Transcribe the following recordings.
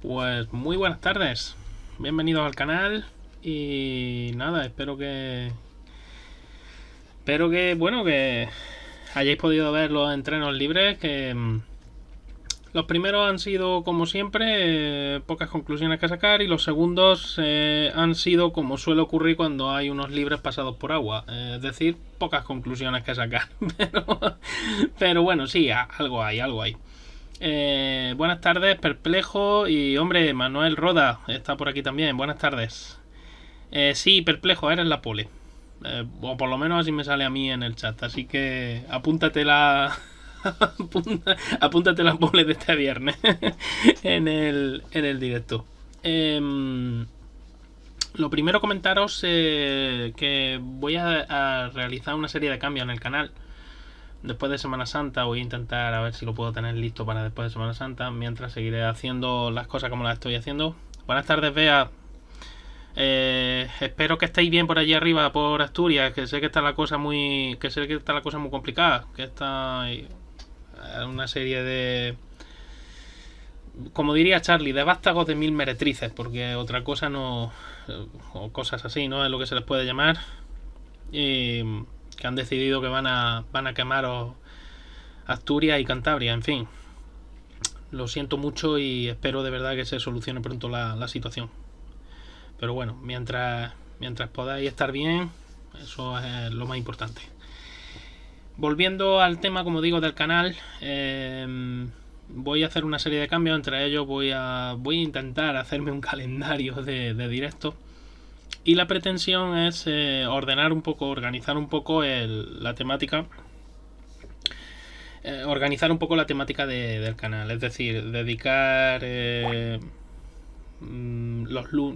Pues muy buenas tardes, bienvenidos al canal y nada, espero que hayáis podido ver los entrenos libres, que los primeros han sido como siempre, pocas conclusiones que sacar, y los segundos han sido como suele ocurrir cuando hay unos libres pasados por agua, es decir, pocas conclusiones que sacar, pero bueno, sí, algo hay. Buenas tardes, Perplejo y hombre, Manuel Roda está por aquí también. Buenas tardes. Sí, Perplejo, eres la pole. O por lo menos así me sale a mí en el chat. Así que apúntate la. Apúntate la pole de este viernes en el directo. Lo primero comentaros que voy a realizar una serie de cambios en el canal. Después de Semana Santa voy a intentar a ver si lo puedo tener listo para después de Semana Santa. Mientras seguiré haciendo las cosas como las estoy haciendo. Buenas tardes, Bea. Espero que estéis bien por allí arriba, por Asturias. Que sé que está la cosa muy complicada. Que está una serie de, como diría Charlie, de vástagos de mil meretrices. Porque otra cosa no, o cosas así, no es lo que se les puede llamar. Y que han decidido que van a quemar Asturias y Cantabria, en fin. Lo siento mucho y espero de verdad que se solucione pronto la situación. Pero bueno, mientras podáis estar bien, eso es lo más importante. Volviendo al tema, como digo, del canal, voy a hacer una serie de cambios. Entre ellos voy a intentar hacerme un calendario de directo. Y la pretensión es organizar un poco la temática. Organizar un poco la temática del canal. Es decir, dedicar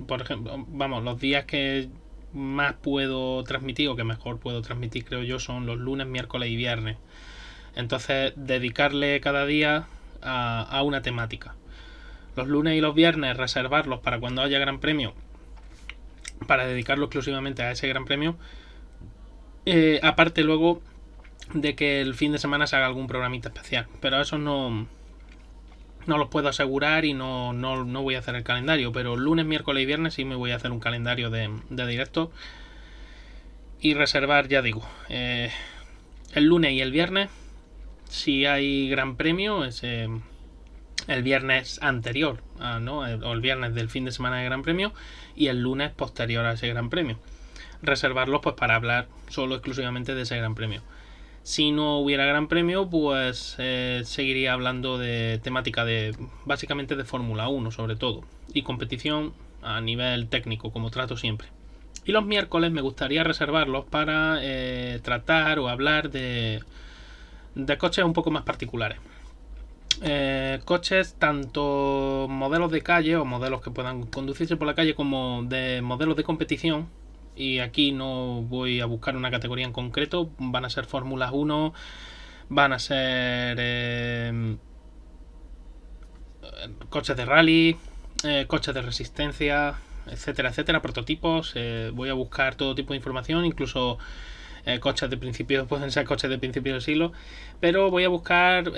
por ejemplo, los días que más puedo transmitir o que mejor puedo transmitir, creo yo, son los lunes, miércoles y viernes. Entonces, dedicarle cada día a una temática. Los lunes y los viernes reservarlos para cuando haya gran premio, para dedicarlo exclusivamente a ese gran premio. Aparte luego de que el fin de semana se haga algún programita especial, pero eso no los puedo asegurar y no voy a hacer el calendario, pero lunes, miércoles y viernes sí me voy a hacer un calendario de directo y reservar, ya digo, el lunes y el viernes si hay gran premio, el viernes anterior, o el viernes del fin de semana de gran premio, y el lunes posterior a ese gran premio. Reservarlos pues para hablar solo exclusivamente de ese gran premio. Si no hubiera gran premio, pues seguiría hablando de temática básicamente de Fórmula 1 sobre todo, y competición a nivel técnico, como trato siempre. Y los miércoles me gustaría reservarlos para tratar o hablar de coches un poco más particulares. Coches tanto modelos de calle o modelos que puedan conducirse por la calle, como de modelos de competición. Y aquí no voy a buscar una categoría en concreto, van a ser Fórmulas 1, van a ser coches de rally, coches de resistencia, etcétera, prototipos. Voy a buscar todo tipo de información, incluso coches de principios, pueden ser coches de principios del siglo, pero voy a buscar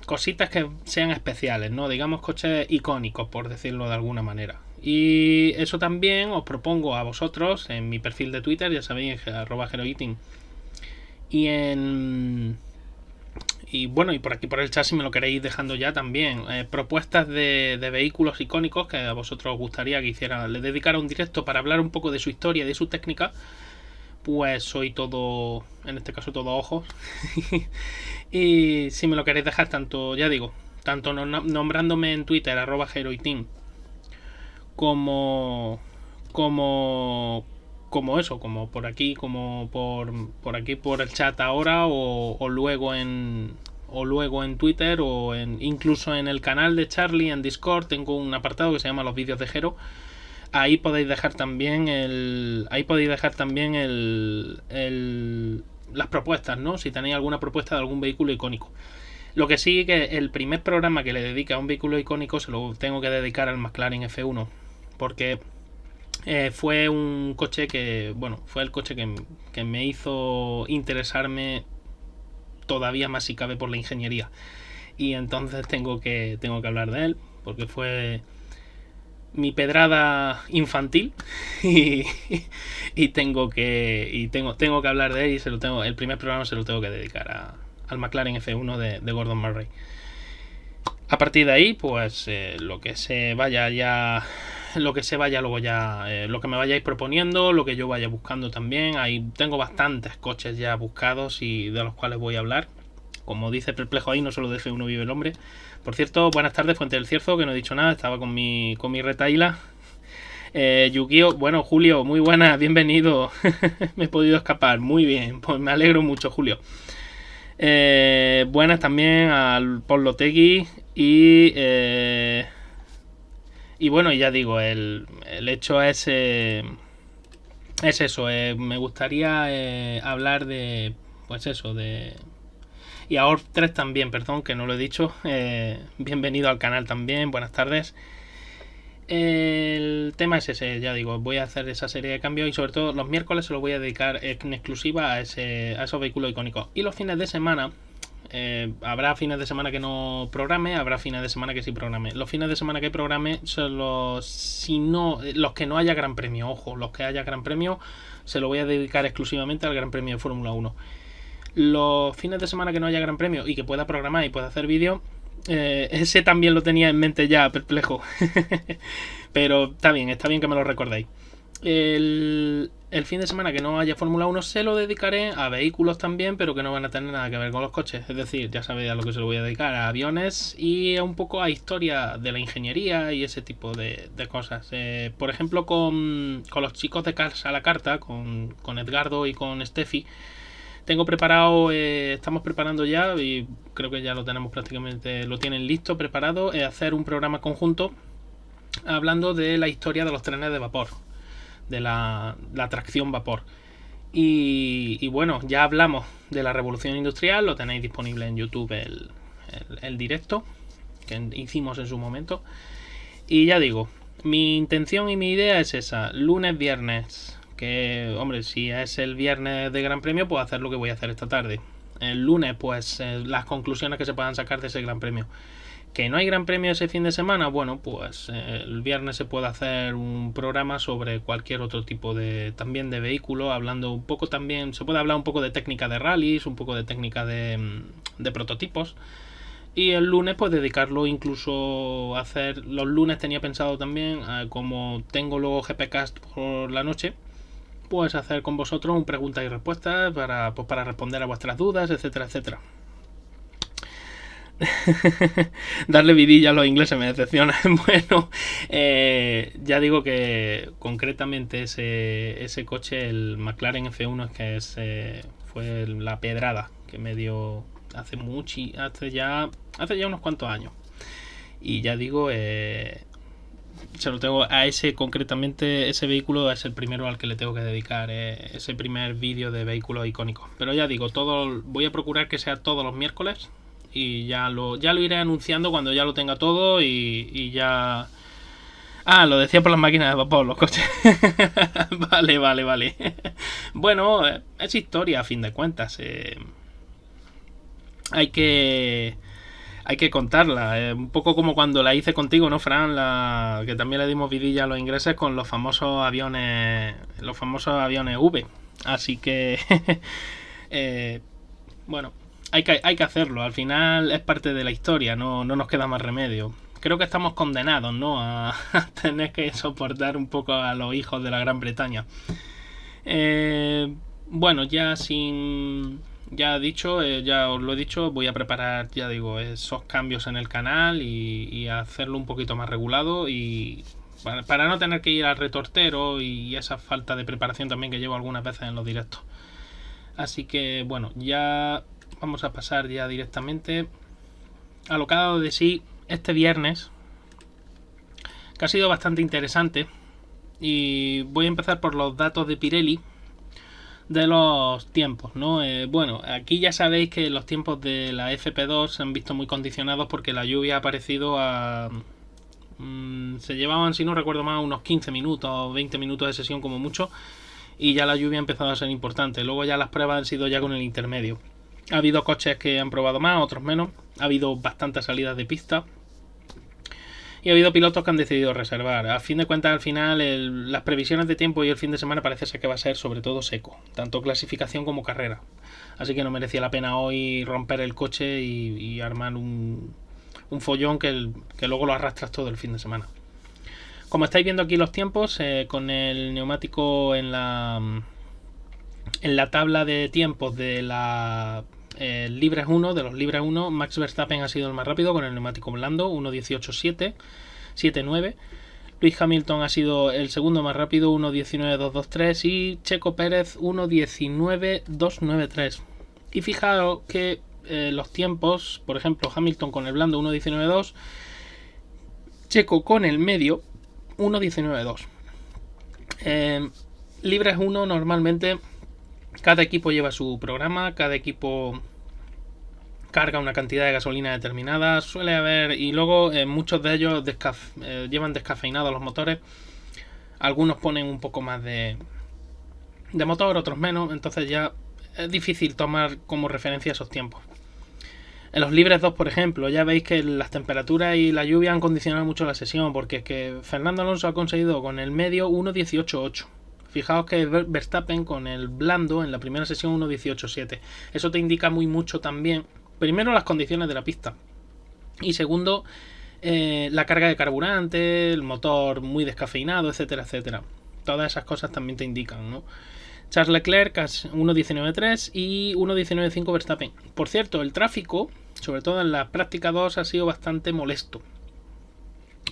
cositas que sean especiales, ¿no? Digamos coches icónicos, por decirlo de alguna manera. Y eso también os propongo a vosotros en mi perfil de Twitter, ya sabéis, @heroeating. Y bueno, y por aquí por el chat, si me lo queréis dejando ya también, propuestas de vehículos icónicos que a vosotros os gustaría que hiciera, le dedicara un directo para hablar un poco de su historia y de su técnica. Pues soy todo, en este caso todo ojos. Y si me lo queréis dejar, tanto nombrándome en Twitter @heroeating, como eso, como por aquí, como por aquí por el chat ahora, o luego en Twitter, o incluso en el canal de Charlie en Discord tengo un apartado que se llama los vídeos de Hero. Ahí podéis dejar también las propuestas, ¿no? Si tenéis alguna propuesta de algún vehículo icónico. Lo que sí, que el primer programa que le dedique a un vehículo icónico se lo tengo que dedicar al McLaren F1, porque fue un coche fue el coche que me hizo interesarme todavía más, si cabe, por la ingeniería. Y entonces tengo que hablar de él, porque fue mi pedrada infantil y, tengo que hablar de él y el primer programa se lo tengo que dedicar al McLaren F1 de Gordon Murray. A partir de ahí, pues lo que se vaya luego ya, lo que me vayáis proponiendo, lo que yo vaya buscando también. Ahí tengo bastantes coches ya buscados y de los cuales voy a hablar. Como dice Perplejo ahí, no solo de F1 vive el hombre. Por cierto, buenas tardes, Fuente del Cierzo, que no he dicho nada, estaba con mi retaila. Yukio, bueno, Julio, muy buena, bienvenido. Me he podido escapar, muy bien, pues me alegro mucho, Julio. Buenas también al Pollotegui y bueno, ya digo, el hecho es eso, me gustaría hablar de, pues eso, de... Y a Orb3 también, perdón, que no lo he dicho. Bienvenido al canal también, buenas tardes. El tema es ese, ya digo, voy a hacer esa serie de cambios y sobre todo los miércoles se lo voy a dedicar en exclusiva a esos vehículos icónicos. Y los fines de semana, habrá fines de semana que no programe, habrá fines de semana que sí programe. Los fines de semana que programe son los que no haya gran premio. Ojo, los que haya gran premio se lo voy a dedicar exclusivamente al Gran Premio de Fórmula 1. Los fines de semana que no haya gran premio y que pueda programar y pueda hacer vídeo, ese también lo tenía en mente ya, Perplejo. Pero está bien que me lo recordéis. El fin de semana que no haya Fórmula 1 se lo dedicaré a vehículos también, pero que no van a tener nada que ver con los coches. Es decir, ya sabéis a lo que se lo voy a dedicar, a aviones y un poco a historia de la ingeniería y ese tipo de cosas. Por ejemplo, con los chicos de Cars a la Carta, con Edgardo y con Steffi, tengo preparado, estamos preparando ya y creo que ya lo tenemos prácticamente, lo tienen listo, preparado, hacer un programa conjunto hablando de la historia de los trenes de vapor, de la tracción vapor. Y bueno, ya hablamos de la revolución industrial, lo tenéis disponible en YouTube el directo que hicimos en su momento. Y ya digo, mi intención y mi idea es esa, lunes, viernes. Que, hombre, si es el viernes de Gran Premio, pues hacer lo que voy a hacer esta tarde. El lunes, pues las conclusiones que se puedan sacar de ese Gran Premio. Que no hay Gran Premio ese fin de semana, bueno, pues el viernes se puede hacer un programa sobre cualquier otro tipo también de vehículo, hablando un poco también, se puede hablar un poco de técnica de rallies, un poco de técnica de prototipos. Y el lunes pues dedicarlo incluso a hacer, los lunes tenía pensado también, como tengo luego GPcast por la noche, pues hacer con vosotros un preguntas y respuestas para responder a vuestras dudas, etcétera, etcétera. Darle vidilla a los ingleses me decepciona. Bueno, ya digo que concretamente ese coche, el McLaren F1, es que fue la pedrada que me dio hace ya unos cuantos años. Y ya digo, se lo tengo a ese concretamente, ese vehículo es el primero al que le tengo que dedicar ese primer vídeo de vehículos icónicos. Pero ya digo, voy a procurar que sea todos los miércoles y ya lo iré anunciando cuando ya lo tenga todo y ya... Ah, lo decía por las máquinas de vapor, los coches. Vale. Bueno, es historia a fin de cuentas. Hay que contarla, un poco como cuando la hice contigo, ¿no, Fran? Que también le dimos vidilla a los ingleses con los famosos aviones V. Así que bueno, hay que hacerlo. Al final es parte de la historia, no nos queda más remedio. Creo que estamos condenados, ¿no? A tener que soportar un poco a los hijos de la Gran Bretaña. Bueno, ya dicho, ya os lo he dicho, voy a preparar, ya digo, esos cambios en el canal y hacerlo un poquito más regulado y para no tener que ir al retortero y esa falta de preparación también que llevo algunas veces en los directos. Así que bueno, ya vamos a pasar ya directamente a lo que ha dado de sí este viernes, que ha sido bastante interesante, y voy a empezar por los datos de Pirelli de los tiempos, ¿no? Bueno, aquí ya sabéis que los tiempos de la FP2 se han visto muy condicionados porque la lluvia ha aparecido se llevaban, si no recuerdo mal, unos 15 minutos o 20 minutos de sesión como mucho, y ya la lluvia ha empezado a ser importante. Luego ya las pruebas han sido ya con el intermedio. Ha habido coches que han probado más, otros menos. Ha habido bastantes salidas de pista. Y ha habido pilotos que han decidido reservar. A fin de cuentas, al final, las previsiones de tiempo y el fin de semana parece ser que va a ser sobre todo seco, tanto clasificación como carrera. Así que no merecía la pena hoy romper el coche y armar un follón que luego lo arrastras todo el fin de semana. Como estáis viendo aquí los tiempos, con el neumático en la tabla de tiempos de la libres 1, de los libres 1, Max Verstappen ha sido el más rápido con el neumático blando, 1.18.7, Lewis Hamilton ha sido el segundo más rápido, 1.19.223, y Checo Pérez 1.19.293. Y fijaos que los tiempos, por ejemplo, Hamilton con el blando 1.19.2, Checo con el medio 1.19.2. Libres 1 normalmente cada equipo lleva su programa, cada equipo carga una cantidad de gasolina determinada, suele haber, y luego muchos de ellos llevan descafeinados los motores, algunos ponen un poco más de motor, otros menos, entonces ya es difícil tomar como referencia esos tiempos. En los libres 2, por ejemplo, ya veis que las temperaturas y la lluvia han condicionado mucho la sesión, porque es que Fernando Alonso ha conseguido con el medio 1.18.8. Fijaos que Verstappen con el blando en la primera sesión 1.18.7. Eso te indica mucho también, primero, las condiciones de la pista, y segundo, la carga de carburante, el motor muy descafeinado, etcétera, etcétera. Todas esas cosas también te indican, ¿no? Charles Leclerc 1.19.3 y 1.19.5 Verstappen. Por cierto, el tráfico, sobre todo en la práctica 2, ha sido bastante molesto.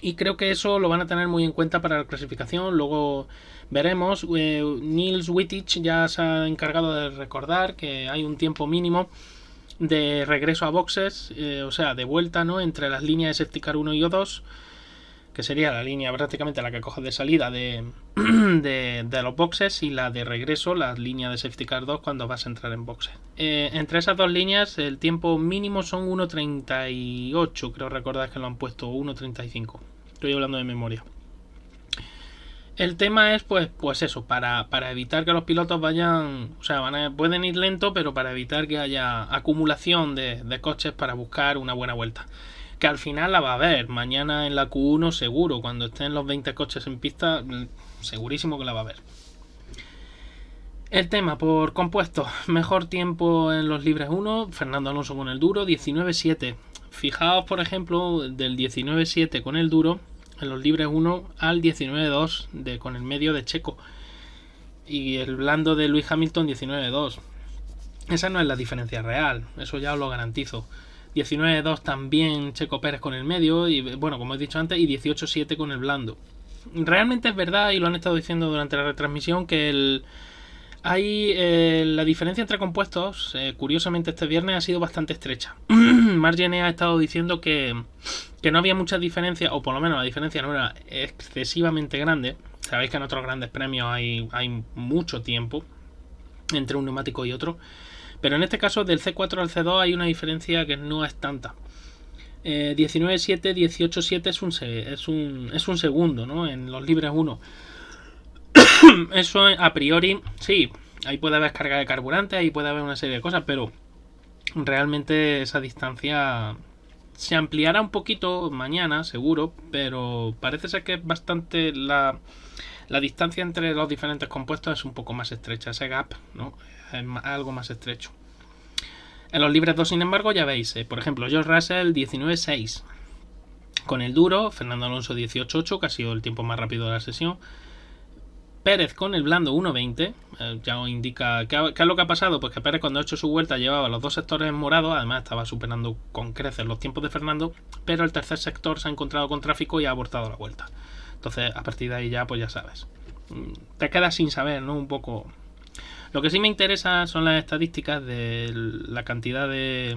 Y creo que eso lo van a tener muy en cuenta para la clasificación. Luego veremos. Niels Wittich ya se ha encargado de recordar que hay un tiempo mínimo de regreso a boxes, o sea, de vuelta, ¿no?, entre las líneas de safety car 1 y O2, que sería la línea prácticamente la que coges de salida de los boxes, y la de regreso, la línea de safety car 2 cuando vas a entrar en boxes. Entre esas dos líneas el tiempo mínimo son 1.38, creo recordar que lo han puesto, 1.35. Estoy hablando de memoria. El tema es pues eso, para evitar que los pilotos vayan, o sea, pueden ir lento, pero para evitar que haya acumulación de coches para buscar una buena vuelta. Que al final la va a haber, mañana en la Q1 seguro, cuando estén los 20 coches en pista, segurísimo que la va a haber. El tema por compuestos, mejor tiempo en los libres 1, Fernando Alonso con el duro, 19.7. Fijaos, por ejemplo, del 19.7 con el duro, en los libres 1, al 19.2 con el medio de Checo. Y el blando de Lewis Hamilton, 19.2. Esa no es la diferencia real, eso ya os lo garantizo. 19.2 también Checo Pérez con el medio, y bueno, como he dicho antes, y 18.7 con el blando. Realmente es verdad, y lo han estado diciendo durante la retransmisión, que la diferencia entre compuestos, curiosamente este viernes, ha sido bastante estrecha. Margene ha estado diciendo que no había mucha diferencia, o por lo menos la diferencia no era excesivamente grande. Sabéis que en otros grandes premios hay mucho tiempo entre un neumático y otro, pero en este caso del C4 al C2 hay una diferencia que no es tanta. 19.7, 18.7 es un segundo, ¿no?, en los libres 1. Eso a priori, sí, ahí puede haber carga de carburante, ahí puede haber una serie de cosas, pero realmente esa distancia se ampliará un poquito mañana, seguro, pero parece ser que es bastante la distancia entre los diferentes compuestos es un poco más estrecha, ese gap, ¿no?, es algo más estrecho. En los libres 2, sin embargo, ya veis, por ejemplo, George Russell 19.6 con el duro, Fernando Alonso 18.8, que ha sido el tiempo más rápido de la sesión. Pérez con el blando 1.20, ya os indica ¿qué es lo que ha pasado? Pues que Pérez, cuando ha hecho su vuelta, llevaba los dos sectores en morado, además estaba superando con creces los tiempos de Fernando, pero el tercer sector se ha encontrado con tráfico y ha abortado la vuelta. Entonces, a partir de ahí ya, pues ya sabes, te quedas sin saber, ¿no?, un poco. Lo que sí me interesa son las estadísticas de la cantidad de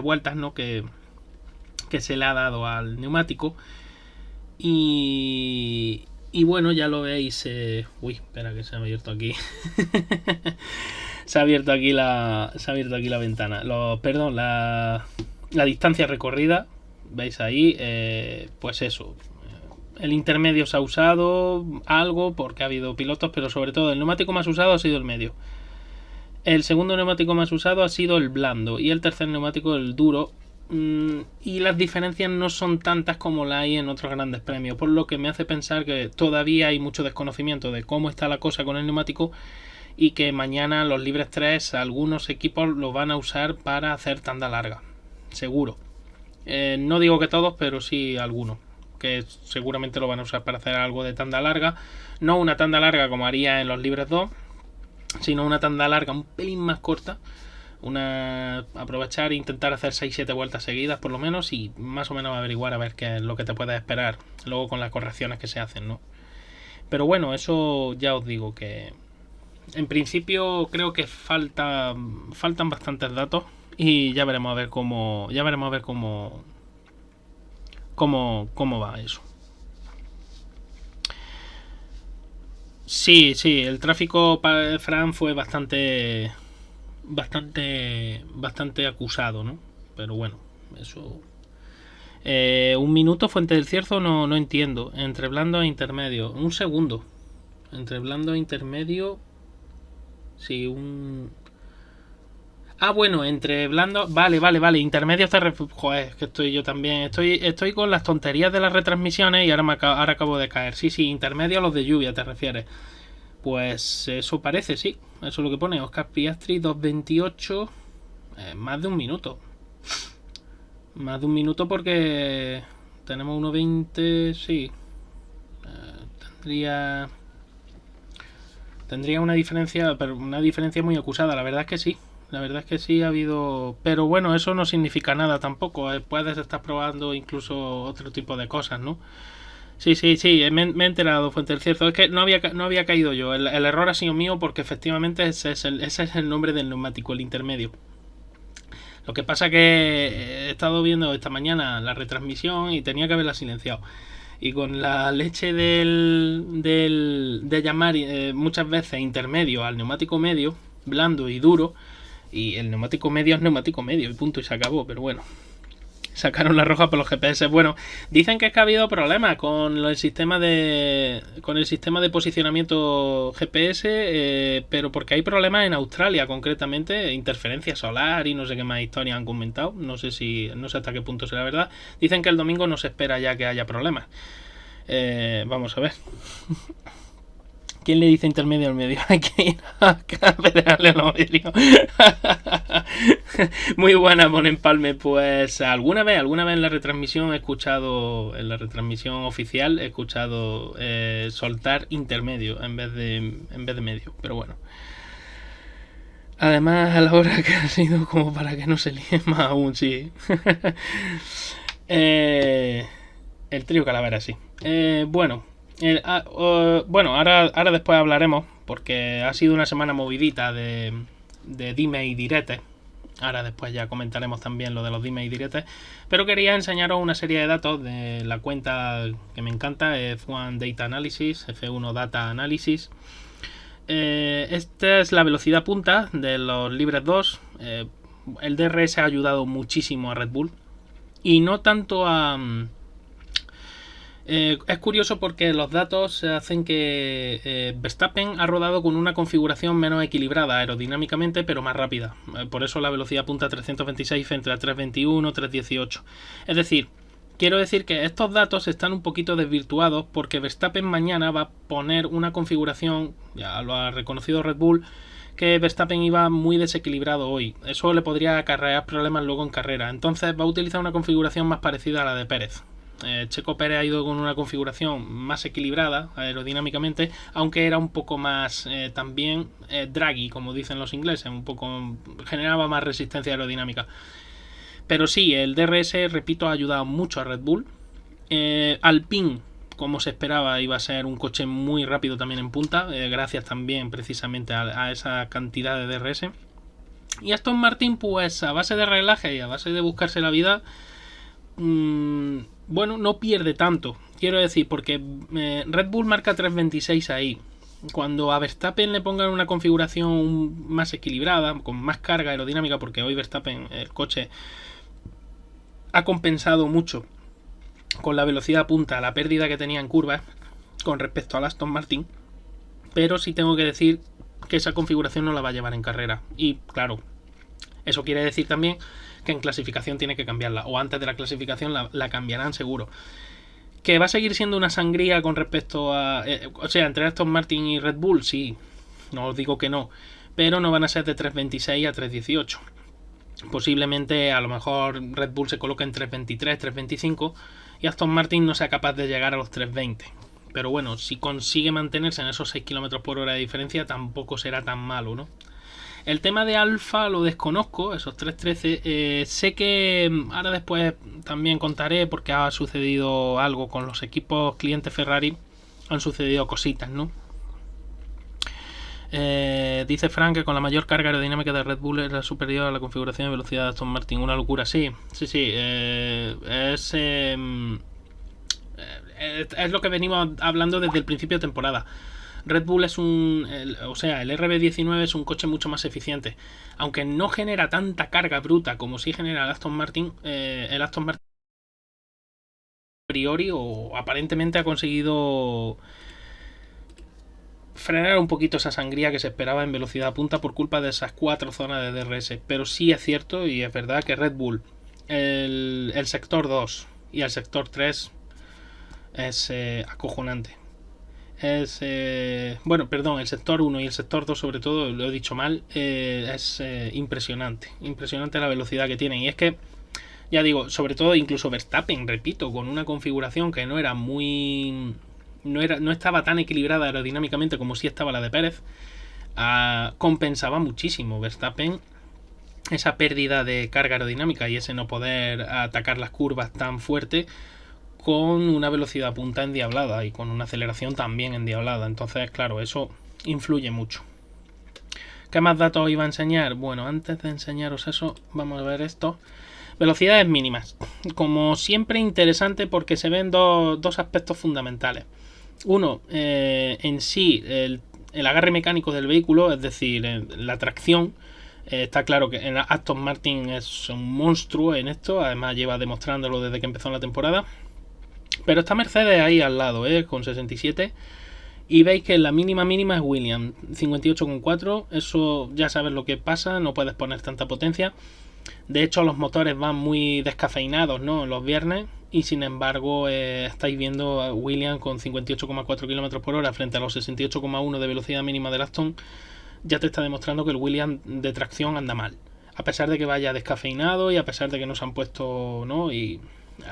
vueltas, ¿no?, que se le ha dado al neumático. Y bueno, ya lo veis. Uy, espera, que se ha abierto aquí. se ha abierto aquí la ventana. Perdón, la distancia recorrida. ¿Veis ahí? Pues eso. El intermedio se ha usado algo porque ha habido pilotos, pero sobre todo el neumático más usado ha sido el medio. El segundo neumático más usado ha sido el blando, y el tercer neumático el duro, y las diferencias no son tantas como las hay en otros grandes premios, por lo que me hace pensar que todavía hay mucho desconocimiento de cómo está la cosa con el neumático y que mañana los libres 3 algunos equipos lo van a usar para hacer tanda larga, seguro. No digo que todos, pero sí algunos, que seguramente lo van a usar para hacer algo de tanda larga, no una tanda larga como haría en los libres 2, sino una tanda larga un pelín más corta, aprovechar e intentar hacer 6-7 vueltas seguidas por lo menos, y más o menos averiguar a ver qué es lo que te puedes esperar luego con las correcciones que se hacen, ¿no? Pero bueno, eso ya os digo que en principio creo que faltan bastantes datos y ya veremos a ver cómo va eso. Sí, el tráfico para Fran fue bastante acusado, ¿no? Pero bueno, eso. Un minuto Fuente del Cierzo no entiendo. Entre blando e intermedio. Un segundo. Entre blando e intermedio. Sí, bueno, entre blando. Vale. Intermedio joder, que estoy yo también. Estoy con las tonterías de las retransmisiones y ahora acabo de caer. Sí, intermedio a los de lluvia, te refieres. Pues eso parece, sí. Eso es lo que pone. Oscar Piastri 2.28. Más de un minuto. Más de un minuto porque tenemos 1.20. Sí. Tendría una diferencia, pero una diferencia muy acusada. La verdad es que sí ha habido. Pero bueno, eso no significa nada tampoco. Puedes estar probando incluso otro tipo de cosas, ¿no? Sí, me he enterado, Fuente del Cierzo. Es que no había caído yo. El error ha sido mío porque efectivamente ese es el nombre del neumático, el intermedio. Lo que pasa que he estado viendo esta mañana la retransmisión y tenía que haberla silenciado. Y con la leche de llamar muchas veces intermedio al neumático medio, blando y duro, y el neumático medio es neumático medio y punto, y se acabó. Pero bueno, sacaron la roja por los GPS. Bueno, dicen que es que ha habido problemas con el sistema de posicionamiento GPS, pero porque hay problemas en Australia concretamente, interferencia solar y no sé qué más historias han comentado. No sé hasta qué punto será verdad. Dicen que el domingo no se espera ya que haya problemas. Vamos a ver. ¿Quién le dice intermedio al medio? Hay que ir a federarle al medio. Muy buena, Bon Empalme. Pues alguna vez en la retransmisión en la retransmisión oficial he escuchado soltar intermedio en vez de medio. Pero bueno. Además, a la hora que ha sido como para que no se líe más aún, sí. El trío Calavera, sí. Bueno, ahora después hablaremos, porque ha sido una semana movidita de dime y direte. Ahora después ya comentaremos también lo de los dime y diretes. Pero quería enseñaros una serie de datos de la cuenta que me encanta, F1 Data Analysis, F1 Data Analysis. Esta es la velocidad punta de los libres 2. El DRS ha ayudado muchísimo a Red Bull. Y no tanto a... es curioso porque los datos hacen que Verstappen ha rodado con una configuración menos equilibrada aerodinámicamente, pero más rápida. Por eso la velocidad punta 326 frente a 321, 318. Es decir, quiero decir que estos datos están un poquito desvirtuados porque Verstappen mañana va a poner una configuración, ya lo ha reconocido Red Bull, que Verstappen iba muy desequilibrado hoy. Eso le podría acarrear problemas luego en carrera. Entonces va a utilizar una configuración más parecida a la de Pérez. Checo Pérez ha ido con una configuración más equilibrada aerodinámicamente, aunque era un poco más también draggy, como dicen los ingleses, generaba más resistencia aerodinámica. Pero sí, el DRS, repito, ha ayudado mucho a Red Bull. Alpine, como se esperaba, iba a ser un coche muy rápido también en punta, gracias también precisamente a esa cantidad de DRS. Y Aston Martin, pues a base de reglaje y a base de buscarse la vida, bueno, no pierde tanto, quiero decir, porque Red Bull marca 3.26 ahí. Cuando a Verstappen le pongan una configuración más equilibrada, con más carga aerodinámica, porque hoy Verstappen, el coche, ha compensado mucho con la velocidad punta la pérdida que tenía en curvas con respecto al Aston Martin, pero sí tengo que decir que esa configuración no la va a llevar en carrera. Y claro, Eso quiere decir también que en clasificación tiene que cambiarla, o antes de la clasificación la cambiarán seguro. ¿Que va a seguir siendo una sangría con respecto a... o sea, entre Aston Martin y Red Bull? Sí, no os digo que no, pero no van a ser de 3.26 a 3.18. Posiblemente a lo mejor Red Bull se coloque en 3.23, 3.25 y Aston Martin no sea capaz de llegar a los 3.20. Pero bueno, si consigue mantenerse en esos 6 km por hora de diferencia, tampoco será tan malo, ¿no? El tema de Alfa lo desconozco, esos 3.13. Sé que ahora después también contaré porque ha sucedido algo con los equipos clientes Ferrari. Han sucedido cositas, ¿no? Dice Frank que con la mayor carga aerodinámica de Red Bull era superior a la configuración de velocidad de Aston Martin. Una locura, sí. Es lo que venimos hablando desde el principio de temporada. Red Bull es el RB19 es un coche mucho más eficiente. Aunque no genera tanta carga bruta como sí genera el Aston Martin, a priori o aparentemente ha conseguido frenar un poquito esa sangría que se esperaba en velocidad punta por culpa de esas 4 zonas de DRS. Pero sí es cierto y es verdad que Red Bull, el sector 2 y el sector 3 es acojonante. El sector 1 y el sector 2 sobre todo, lo he dicho mal, es impresionante la velocidad que tienen. Y es que, ya digo, sobre todo incluso Verstappen, repito, con una configuración que no era muy... No estaba tan equilibrada aerodinámicamente como sí estaba la de Pérez, compensaba muchísimo Verstappen esa pérdida de carga aerodinámica y ese no poder atacar las curvas tan fuerte con una velocidad punta endiablada y con una aceleración también endiablada. Entonces, claro, eso influye mucho. ¿Qué más datos os iba a enseñar? Bueno, antes de enseñaros eso, vamos a ver esto. Velocidades mínimas. Como siempre, interesante porque se ven dos aspectos fundamentales. Uno, en sí, el agarre mecánico del vehículo, es decir, la tracción. Está claro que en Aston Martin es un monstruo en esto, además lleva demostrándolo desde que empezó la temporada. Pero está Mercedes ahí al lado, con 67. Y veis que la mínima es Williams, 58,4. Eso ya sabes lo que pasa, no puedes poner tanta potencia. De hecho, los motores van muy descafeinados, ¿no? Los viernes. Y sin embargo, estáis viendo a Williams con 58,4 km por hora frente a los 68,1 de velocidad mínima del Aston. Ya te está demostrando que el Williams de tracción anda mal. A pesar de que vaya descafeinado y a pesar de que no se han puesto, ¿no? Y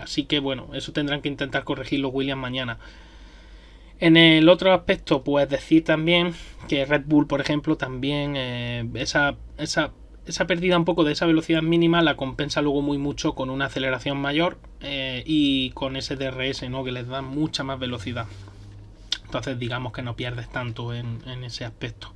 así que bueno, eso tendrán que intentar corregir los Williams mañana. En el otro aspecto, pues decir también que Red Bull, por ejemplo, también esa pérdida un poco de esa velocidad mínima la compensa luego muy mucho con una aceleración mayor y con ese DRS, ¿no? Que les da mucha más velocidad. Entonces digamos que no pierdes tanto en ese aspecto.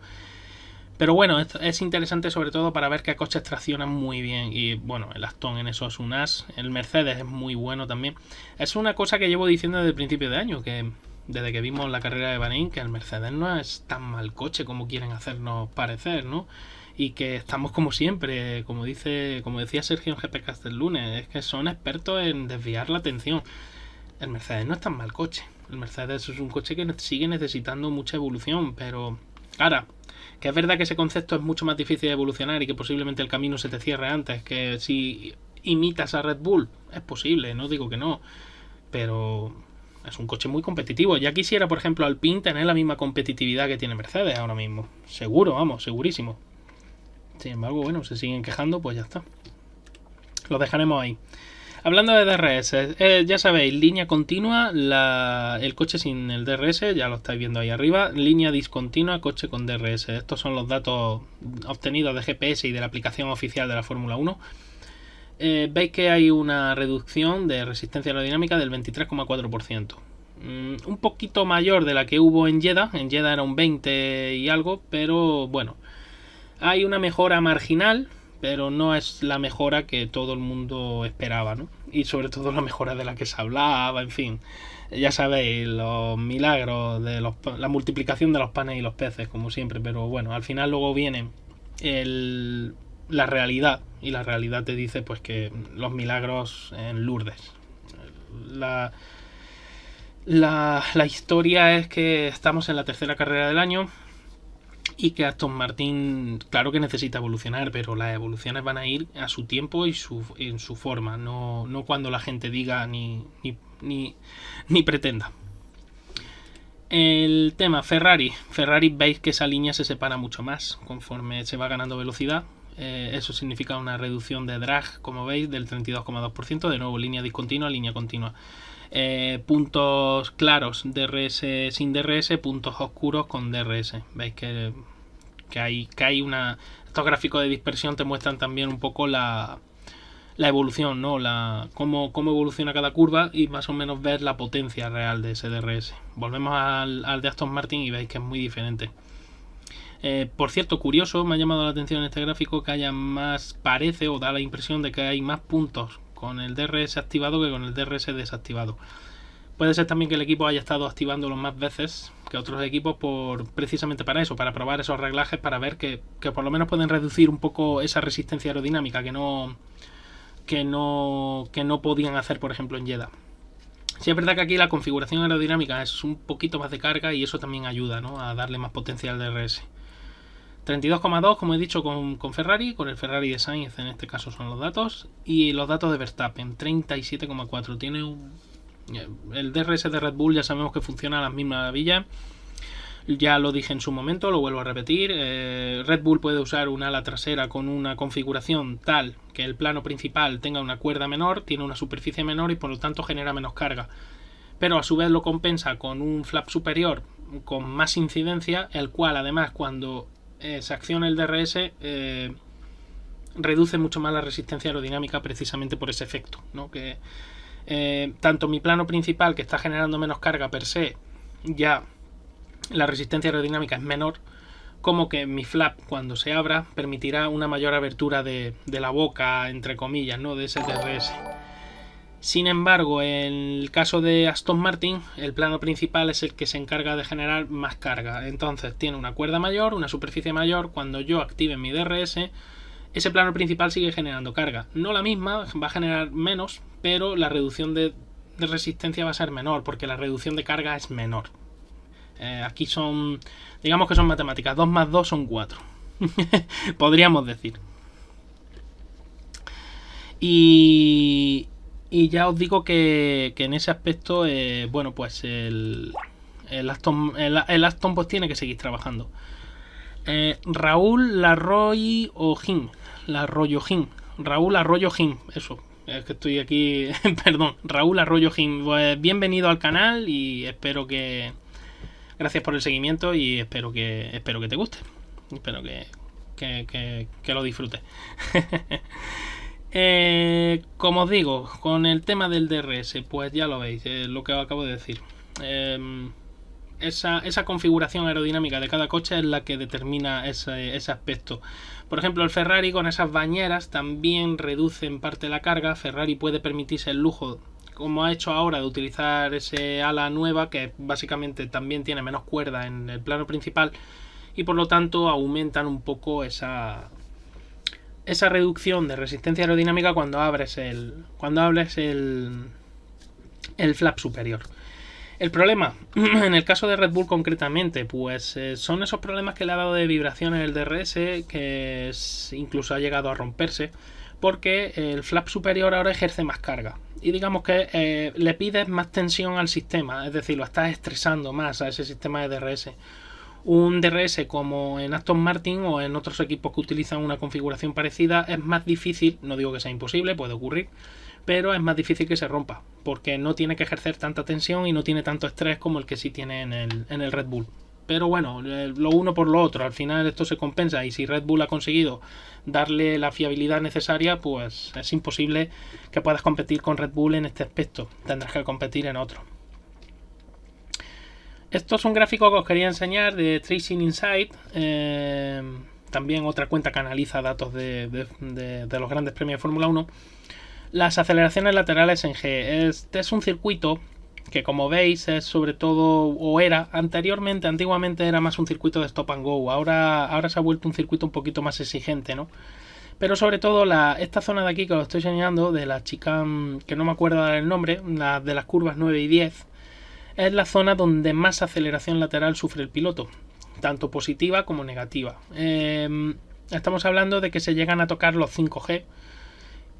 Pero bueno, es interesante sobre todo para ver qué coches traccionan muy bien. Y bueno, el Aston en eso es un as. El Mercedes es muy bueno también. Es una cosa que llevo diciendo desde el principio de año, que desde que vimos la carrera de Bahrein, que el Mercedes no es tan mal coche como quieren hacernos parecer, ¿no? Y que estamos como siempre, como decía Sergio en GPcast el lunes, es que son expertos en desviar la atención. El Mercedes no es tan mal coche. El Mercedes es un coche que sigue necesitando mucha evolución, pero ahora, que es verdad que ese concepto es mucho más difícil de evolucionar y que posiblemente el camino se te cierre antes, que si imitas a Red Bull, es posible, no digo que no, pero es un coche muy competitivo. Ya quisiera, por ejemplo, Alpine tener la misma competitividad que tiene Mercedes ahora mismo. Seguro, vamos, segurísimo. Sin embargo, bueno, se siguen quejando, pues ya está. Lo dejaremos ahí. Hablando de DRS, ya sabéis, línea continua, el coche sin el DRS, ya lo estáis viendo ahí arriba, línea discontinua, coche con DRS. Estos son los datos obtenidos de GPS y de la aplicación oficial de la Fórmula 1. Veis que hay una reducción de resistencia aerodinámica del 23,4%. Un poquito mayor de la que hubo en Jeddah. En Jeddah era un 20 y algo, pero bueno, hay una mejora marginal, pero no es la mejora que todo el mundo esperaba, ¿no? Y sobre todo la mejora de la que se hablaba, en fin. Ya sabéis, los milagros de la multiplicación de los panes y los peces, como siempre, pero bueno, al final luego viene la realidad, y la realidad te dice pues que los milagros en Lourdes. La historia es que estamos en la tercera carrera del año y que Aston Martin, claro que necesita evolucionar, pero las evoluciones van a ir a su tiempo y en su forma, no cuando la gente diga ni pretenda. El tema Ferrari veis que esa línea se separa mucho más conforme se va ganando velocidad. Eso significa una reducción de drag, como veis, del 32,2%, de nuevo línea discontinua, línea continua. Puntos claros DRS sin DRS, puntos oscuros con DRS. Veis que hay una... Estos gráficos de dispersión te muestran también un poco la evolución, ¿no? Cómo evoluciona cada curva y más o menos ver la potencia real de ese DRS. Volvemos al de Aston Martin y veis que es muy diferente. Por cierto, curioso, me ha llamado la atención en este gráfico que haya más, parece o da la impresión de que hay más puntos con el DRS activado que con el DRS desactivado. Puede ser también que el equipo haya estado activándolo más veces que otros equipos precisamente para eso, para probar esos reglajes, para ver que por lo menos pueden reducir un poco esa resistencia aerodinámica que no podían hacer, por ejemplo, en Jeddah. Sí, es verdad que aquí la configuración aerodinámica es un poquito más de carga y eso también ayuda, ¿no?, a darle más potencia al DRS. 32,2, como he dicho, con Ferrari, con el Ferrari de Sainz, en este caso son los datos, y los datos de Verstappen, 37,4. Tiene el DRS de Red Bull, ya sabemos que funciona a las mismas maravillas. Ya lo dije en su momento, lo vuelvo a repetir. Red Bull puede usar un ala trasera con una configuración tal que el plano principal tenga una cuerda menor, tiene una superficie menor y por lo tanto genera menos carga. Pero a su vez lo compensa con un flap superior con más incidencia, el cual además cuando se acciona el DRS reduce mucho más la resistencia aerodinámica precisamente por ese efecto, ¿no? Que tanto mi plano principal, que está generando menos carga per se, ya la resistencia aerodinámica es menor, como que mi flap cuando se abra permitirá una mayor abertura de la boca, entre comillas, ¿no?, de ese DRS. Sin embargo, en el caso de Aston Martin, el plano principal es el que se encarga de generar más carga. Entonces tiene una cuerda mayor, una superficie mayor. Cuando yo active mi DRS, ese plano principal sigue generando carga. No la misma, va a generar menos, pero la reducción de resistencia va a ser menor, porque la reducción de carga es menor. Aquí son, digamos que son matemáticas. 2 más 2 son 4. Podríamos decir. Y ya os digo que en ese aspecto, bueno, pues el Aston pues tiene que seguir trabajando. Raúl Larroyo-Jim. Raúl Arroyo-Jim, eso. Es que estoy aquí, perdón. Raúl Arroyo-Jim. Pues bienvenido al canal y espero que... Gracias por el seguimiento y espero que te guste. Espero que lo disfrutes. Como os digo, con el tema del DRS, pues ya lo veis, lo que os acabo de decir. Esa configuración aerodinámica de cada coche es la que determina ese aspecto. Por ejemplo, el Ferrari con esas bañeras también reduce en parte la carga. Ferrari puede permitirse el lujo, como ha hecho ahora, de utilizar ese ala nueva que básicamente también tiene menos cuerda en el plano principal y por lo tanto aumentan un poco esa reducción de resistencia aerodinámica cuando abres el flap superior. El problema, en el caso de Red Bull concretamente, pues son esos problemas que le ha dado de vibraciones el DRS, que incluso ha llegado a romperse, porque el flap superior ahora ejerce más carga. Y digamos que le pides más tensión al sistema, es decir, lo estás estresando más a ese sistema de DRS. Un DRS como en Aston Martin o en otros equipos que utilizan una configuración parecida es más difícil, no digo que sea imposible, puede ocurrir, pero es más difícil que se rompa, porque no tiene que ejercer tanta tensión y no tiene tanto estrés como el que sí tiene en el Red Bull. Pero bueno, lo uno por lo otro, al final esto se compensa y si Red Bull ha conseguido darle la fiabilidad necesaria, pues es imposible que puedas competir con Red Bull en este aspecto, tendrás que competir en otro. Esto es un gráfico que os quería enseñar de Tracing Insight, también otra cuenta que analiza datos de los grandes premios de Fórmula 1. Las aceleraciones laterales en G. Este es un circuito que, como veis, es sobre todo, o era antiguamente era más un circuito de stop and go. Ahora se ha vuelto un circuito un poquito más exigente, ¿no? Pero sobre todo esta zona de aquí que os estoy enseñando, de la chicane, que no me acuerdo el nombre, de las curvas 9 y 10, es la zona donde más aceleración lateral sufre el piloto. tanto positiva como negativa. Estamos hablando de que se llegan a tocar los 5G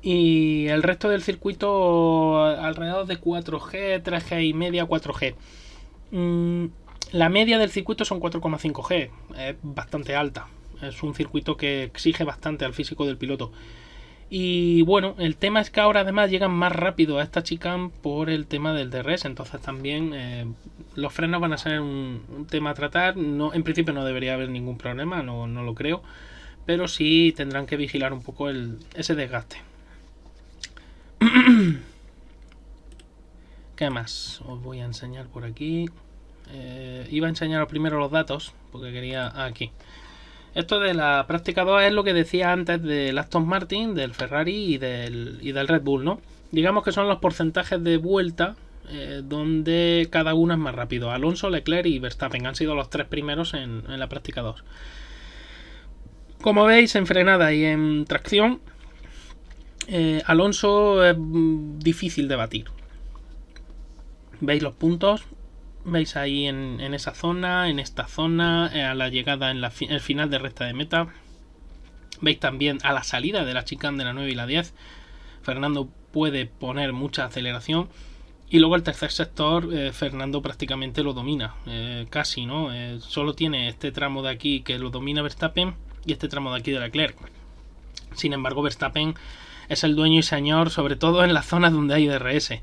y el resto del circuito alrededor de 4G, 3G y media, 4G. La media del circuito son 4,5G, es bastante alta. Es un circuito que exige bastante al físico del piloto. Y bueno, el tema es que ahora además llegan más rápido a esta chicane por el tema del DRS. Entonces también los frenos van a ser un tema a tratar. No, en principio no debería haber ningún problema, no lo creo. Pero sí tendrán que vigilar un poco ese desgaste. ¿Qué más? Os voy a enseñar por aquí. Iba a enseñaros primero los datos, porque quería... aquí. Esto de la práctica 2 es lo que decía antes del Aston Martin, del Ferrari y del Red Bull, ¿no? Digamos que son los porcentajes de vuelta donde cada uno es más rápido. Alonso, Leclerc y Verstappen han sido los 3 primeros en la práctica 2. Como veis, en frenada y en tracción, Alonso es difícil de batir. ¿Veis los puntos? Veis ahí en esa zona, en esta zona, a la llegada en el final de recta de meta. Veis también a la salida de la chicane de la 9 y la 10. Fernando puede poner mucha aceleración. Y luego el tercer sector, Fernando prácticamente lo domina. Casi, ¿no? Solo tiene este tramo de aquí que lo domina Verstappen y este tramo de aquí de Leclerc. Sin embargo, Verstappen es el dueño y señor, sobre todo en las zonas donde hay DRS.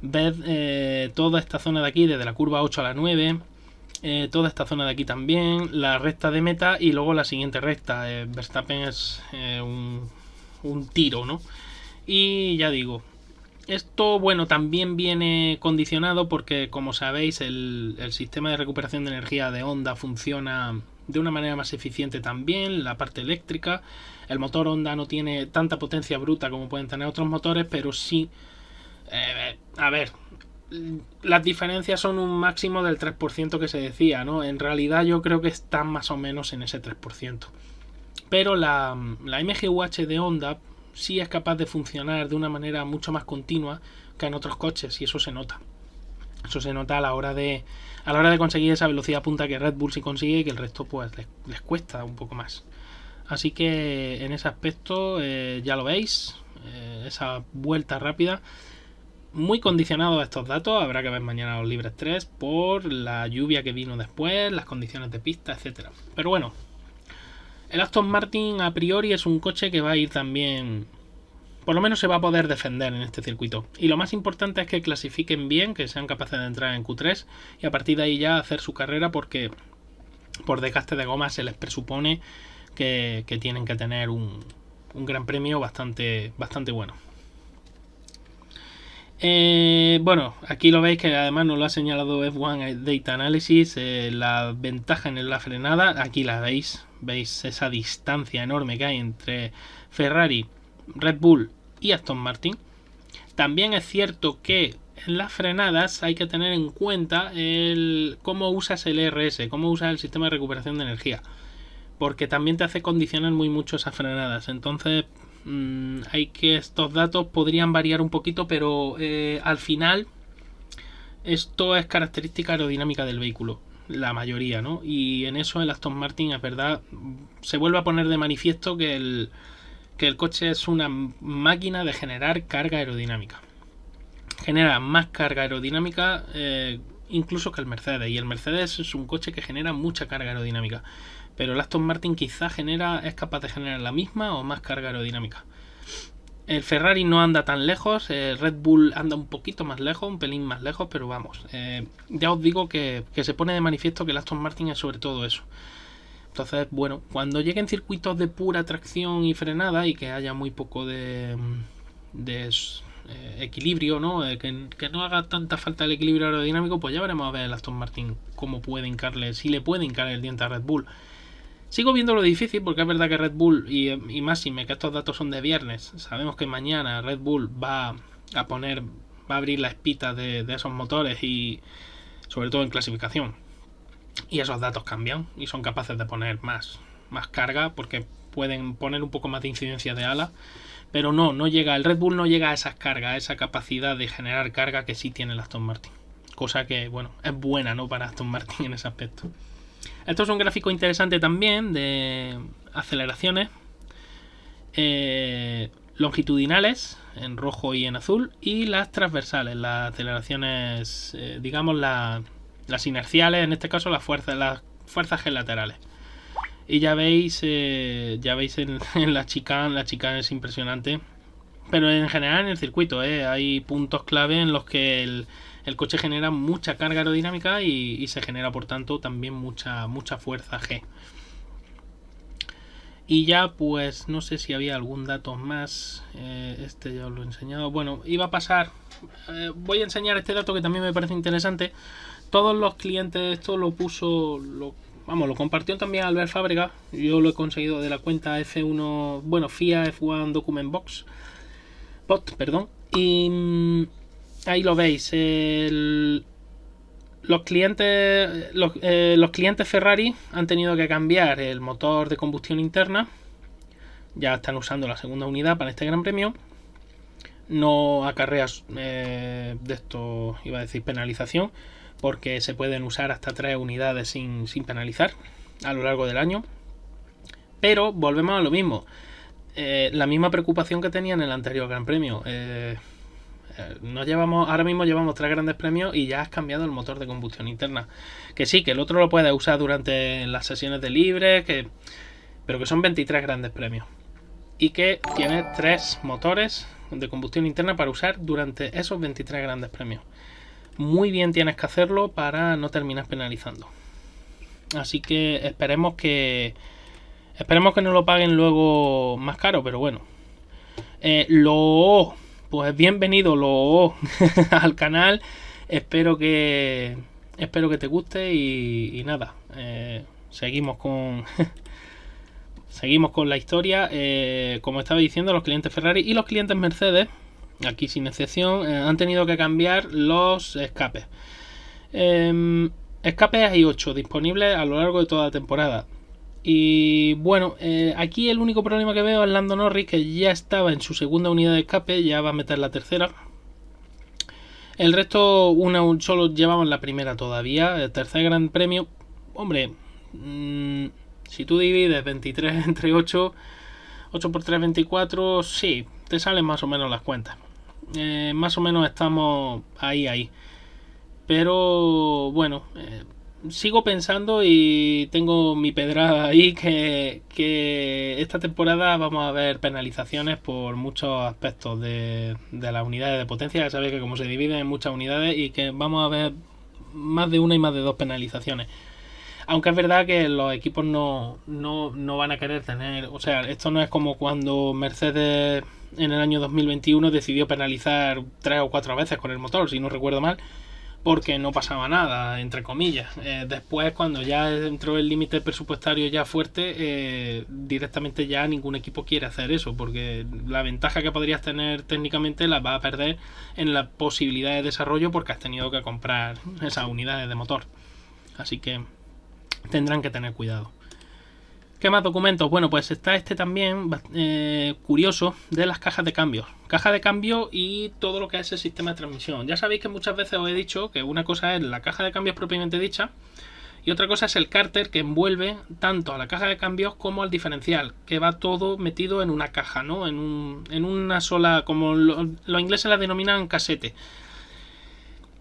Ved toda esta zona de aquí, desde la curva 8 a la 9, toda esta zona de aquí también, la recta de meta y luego la siguiente recta. Verstappen es un tiro, ¿no? Y ya digo, esto, bueno, también viene condicionado porque, como sabéis, el sistema de recuperación de energía de Honda funciona de una manera más eficiente también, la parte eléctrica. El motor Honda no tiene tanta potencia bruta como pueden tener otros motores, pero sí... a ver, las diferencias son un máximo del 3% que se decía, ¿no? En realidad yo creo que están más o menos en ese 3%. Pero la MGUH de Honda sí es capaz de funcionar de una manera mucho más continua que en otros coches, y eso se nota. Eso se nota a la hora de conseguir esa velocidad punta que Red Bull sí consigue y que el resto pues les cuesta un poco más. Así que en ese aspecto ya lo veis, esa vuelta rápida. Muy condicionado a estos datos, habrá que ver mañana los libres 3 por la lluvia que vino después, las condiciones de pista, etcétera. Pero bueno, el Aston Martin a priori es un coche que va a ir también, por lo menos se va a poder defender en este circuito. Y lo más importante es que clasifiquen bien, que sean capaces de entrar en Q3 y a partir de ahí ya hacer su carrera, porque por desgaste de goma se les presupone que tienen que tener un gran premio bastante bueno. Bueno, aquí lo veis que además nos lo ha señalado F1 Data Analysis, la ventaja en la frenada, aquí la veis esa distancia enorme que hay entre Ferrari, Red Bull y Aston Martin. También es cierto que en las frenadas hay que tener en cuenta cómo usas el ERS, cómo usas el sistema de recuperación de energía, porque también te hace condicionar muy mucho esas frenadas. Entonces estos datos podrían variar un poquito, pero al final esto es característica aerodinámica del vehículo, la mayoría, ¿no? Y en eso el Aston Martin, es verdad, se vuelve a poner de manifiesto que el coche es una máquina de generar carga aerodinámica. Genera más carga aerodinámica incluso que el Mercedes, y el Mercedes es un coche que genera mucha carga aerodinámica, pero el Aston Martin quizá es capaz de generar la misma o más carga aerodinámica. El Ferrari no anda tan lejos, el Red Bull anda un poquito más lejos, un pelín más lejos, pero vamos, ya os digo que se pone de manifiesto que el Aston Martin es sobre todo eso. Entonces, bueno, cuando lleguen circuitos de pura tracción y frenada y que haya muy poco de equilibrio, ¿no? Que no haga tanta falta el equilibrio aerodinámico, pues ya veremos a ver el Aston Martin cómo puede hincarle, si le puede hincar el diente a Red Bull. Sigo viendo lo difícil porque es verdad que Red Bull, y más si que estos datos son de viernes, sabemos que mañana Red Bull va a abrir la espita de esos motores, y sobre todo en clasificación, y esos datos cambian y son capaces de poner más carga porque pueden poner un poco más de incidencia de ala, pero no llega, el Red Bull no llega a esas cargas, a esa capacidad de generar carga que sí tiene el Aston Martin, cosa que bueno, es buena, ¿no?, para Aston Martin en ese aspecto. Esto es un gráfico interesante también de aceleraciones longitudinales en rojo y en azul, y las transversales, las aceleraciones, digamos las inerciales, en este caso las fuerzas G laterales. Y ya veis en la chicane es impresionante. Pero en general en el circuito hay puntos clave en los que el coche genera mucha carga aerodinámica y se genera por tanto también mucha fuerza G. Y ya pues no sé si había algún dato más. Este ya os lo he enseñado. Bueno, iba a pasar. Voy a enseñar este dato que también me parece interesante. Todos los clientes, esto lo puso, lo compartió también Albert Fábrega. Yo lo he conseguido de la cuenta F1, bueno, FIA F1 Document Bot, perdón. Y ahí lo veis. Los clientes Ferrari han tenido que cambiar el motor de combustión interna. Ya están usando la segunda unidad para este Gran Premio. No acarrea de esto, iba a decir penalización, porque se pueden usar hasta 3 unidades sin penalizar a lo largo del año. Pero volvemos a lo mismo. La misma preocupación que tenía en el anterior Gran Premio. Ahora mismo llevamos 3 grandes premios y ya has cambiado el motor de combustión interna. Que sí, que el otro lo puedes usar durante las sesiones de libre, pero que son 23 grandes premios. Y que tienes 3 motores de combustión interna para usar durante esos 23 grandes premios. Muy bien tienes que hacerlo para no terminar penalizando. Así que esperemos que no lo paguen luego más caro, pero bueno. Pues bienvenido al canal. Espero que te guste y nada. Seguimos con la historia. Como estaba diciendo, los clientes Ferrari y los clientes Mercedes, aquí sin excepción, han tenido que cambiar los escapes. Escapes hay 8 disponibles a lo largo de toda la temporada. Y bueno, aquí el único problema que veo es Lando Norris, que ya estaba en su segunda unidad de escape, ya va a meter la tercera. El resto, solo llevamos la primera todavía. El tercer gran premio, hombre, si tú divides 23 entre 8 por 3, 24, sí, te salen más o menos las cuentas. Más o menos estamos ahí. Pero bueno, sigo pensando y tengo mi pedrada ahí que esta temporada vamos a ver penalizaciones por muchos aspectos de las unidades de potencia. Ya sabéis que como se dividen en muchas unidades y que vamos a ver más de una y más de 2 penalizaciones. Aunque es verdad que los equipos no van a querer tener... O sea, esto no es como cuando Mercedes en el año 2021 decidió penalizar 3 o 4 veces con el motor, si no recuerdo mal, porque no pasaba nada, entre comillas. Después, cuando ya entró el límite presupuestario ya fuerte, directamente ya ningún equipo quiere hacer eso, porque la ventaja que podrías tener técnicamente la vas a perder en la posibilidad de desarrollo porque has tenido que comprar esas unidades de motor. Así que tendrán que tener cuidado. ¿Qué más documentos? Bueno, pues está este también curioso de las cajas de cambios. Caja de cambio y todo lo que es el sistema de transmisión. Ya sabéis que muchas veces os he dicho que una cosa es la caja de cambios propiamente dicha y otra cosa es el cárter que envuelve tanto a la caja de cambios como al diferencial, que va todo metido en una caja, ¿no? En una sola, como los ingleses la denominan casete.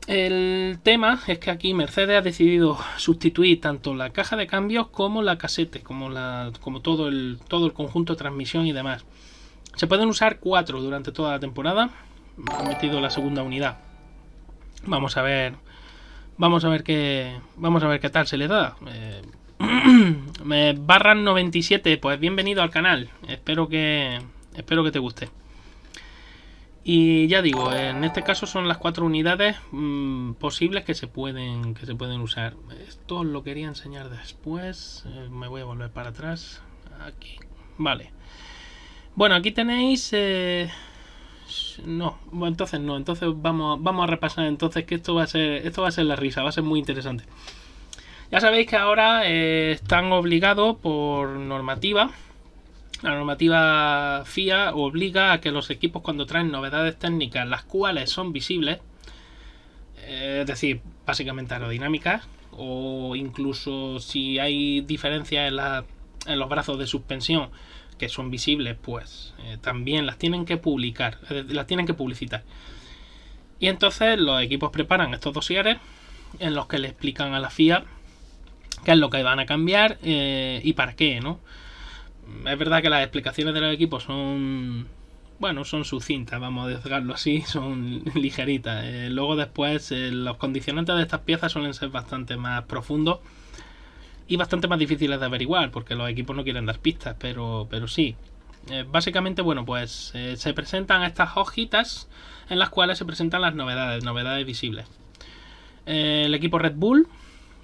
El tema es que aquí Mercedes ha decidido sustituir tanto la caja de cambios como la casete, como todo el conjunto de transmisión y demás. Se pueden usar 4 durante toda la temporada. Han metido la segunda unidad. Vamos a ver qué tal se le da. Barran 97, pues bienvenido al canal. Espero que te guste. Y ya digo, en este caso son las 4 unidades posibles que se pueden usar. Esto os lo quería enseñar después. Me voy a volver para atrás. Aquí. Vale. Bueno, aquí tenéis... entonces vamos a repasar entonces que esto va a ser la risa, va a ser muy interesante. Ya sabéis que ahora están obligados por normativa. La normativa FIA obliga a que los equipos, cuando traen novedades técnicas, las cuales son visibles, es decir, básicamente aerodinámicas o incluso si hay diferencias en los brazos de suspensión que son visibles, pues también las tienen que publicar, las tienen que publicitar. Y entonces los equipos preparan estos dosieres en los que le explican a la FIA qué es lo que van a cambiar y para qué, ¿no? Es verdad que las explicaciones de los equipos son sucintas, vamos a decirlo así, son ligeritas. Luego después los condicionantes de estas piezas suelen ser bastante más profundos y bastante más difíciles de averiguar, porque los equipos no quieren dar pistas, pero sí. Básicamente, pues se presentan estas hojitas en las cuales se presentan las novedades visibles. El equipo Red Bull,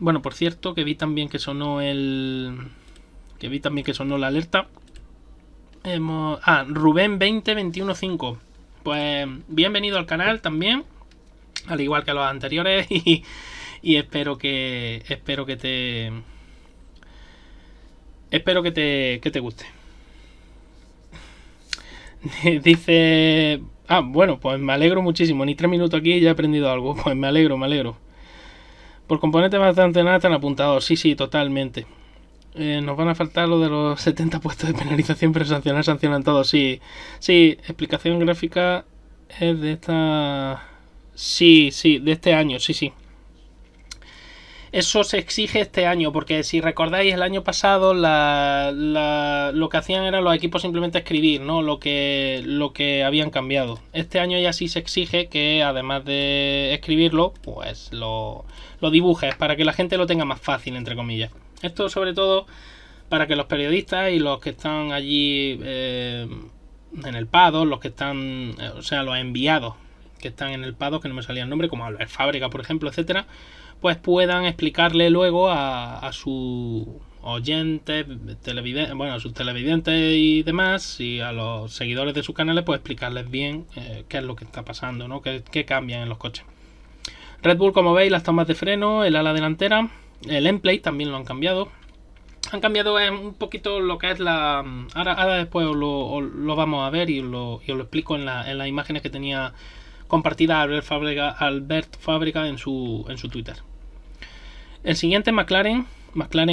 bueno, por cierto, que vi también que sonó la alerta. Rubén 20215. Pues bienvenido al canal también, al igual que a los anteriores, y espero que te guste. Dice... bueno, pues me alegro muchísimo. Ni 3 minutos aquí y ya he aprendido algo. Pues me alegro. Por componentes bastante nada están apuntados. Sí, totalmente. Nos van a faltar lo de los 70 puestos de penalización, pero sancionan todos. Sí, explicación gráfica es de esta... Sí, de este año, sí. Eso se exige este año, porque si recordáis, el año pasado lo que hacían era los equipos simplemente escribir, ¿no? Lo que habían cambiado. Este año ya sí se exige que, además de escribirlo, pues lo dibujes para que la gente lo tenga más fácil, entre comillas. Esto sobre todo para que los periodistas y los que están allí en el paddock, los que están, los enviados que están en el paddock, que no me salía el nombre, como Albert Fábrica, por ejemplo, etcétera, pues puedan explicarle luego a sus oyentes, a sus televidentes y demás, y a los seguidores de sus canales, pues explicarles bien qué es lo que está pasando, ¿no? Qué cambian en los coches. Red Bull, como veis, las tomas de freno, el ala delantera, el endplate también lo han cambiado. Han cambiado un poquito lo que es la... Ahora después os lo vamos a ver y os lo explico en las imágenes que tenía compartida Albert Fábrica en su Twitter. El siguiente, McLaren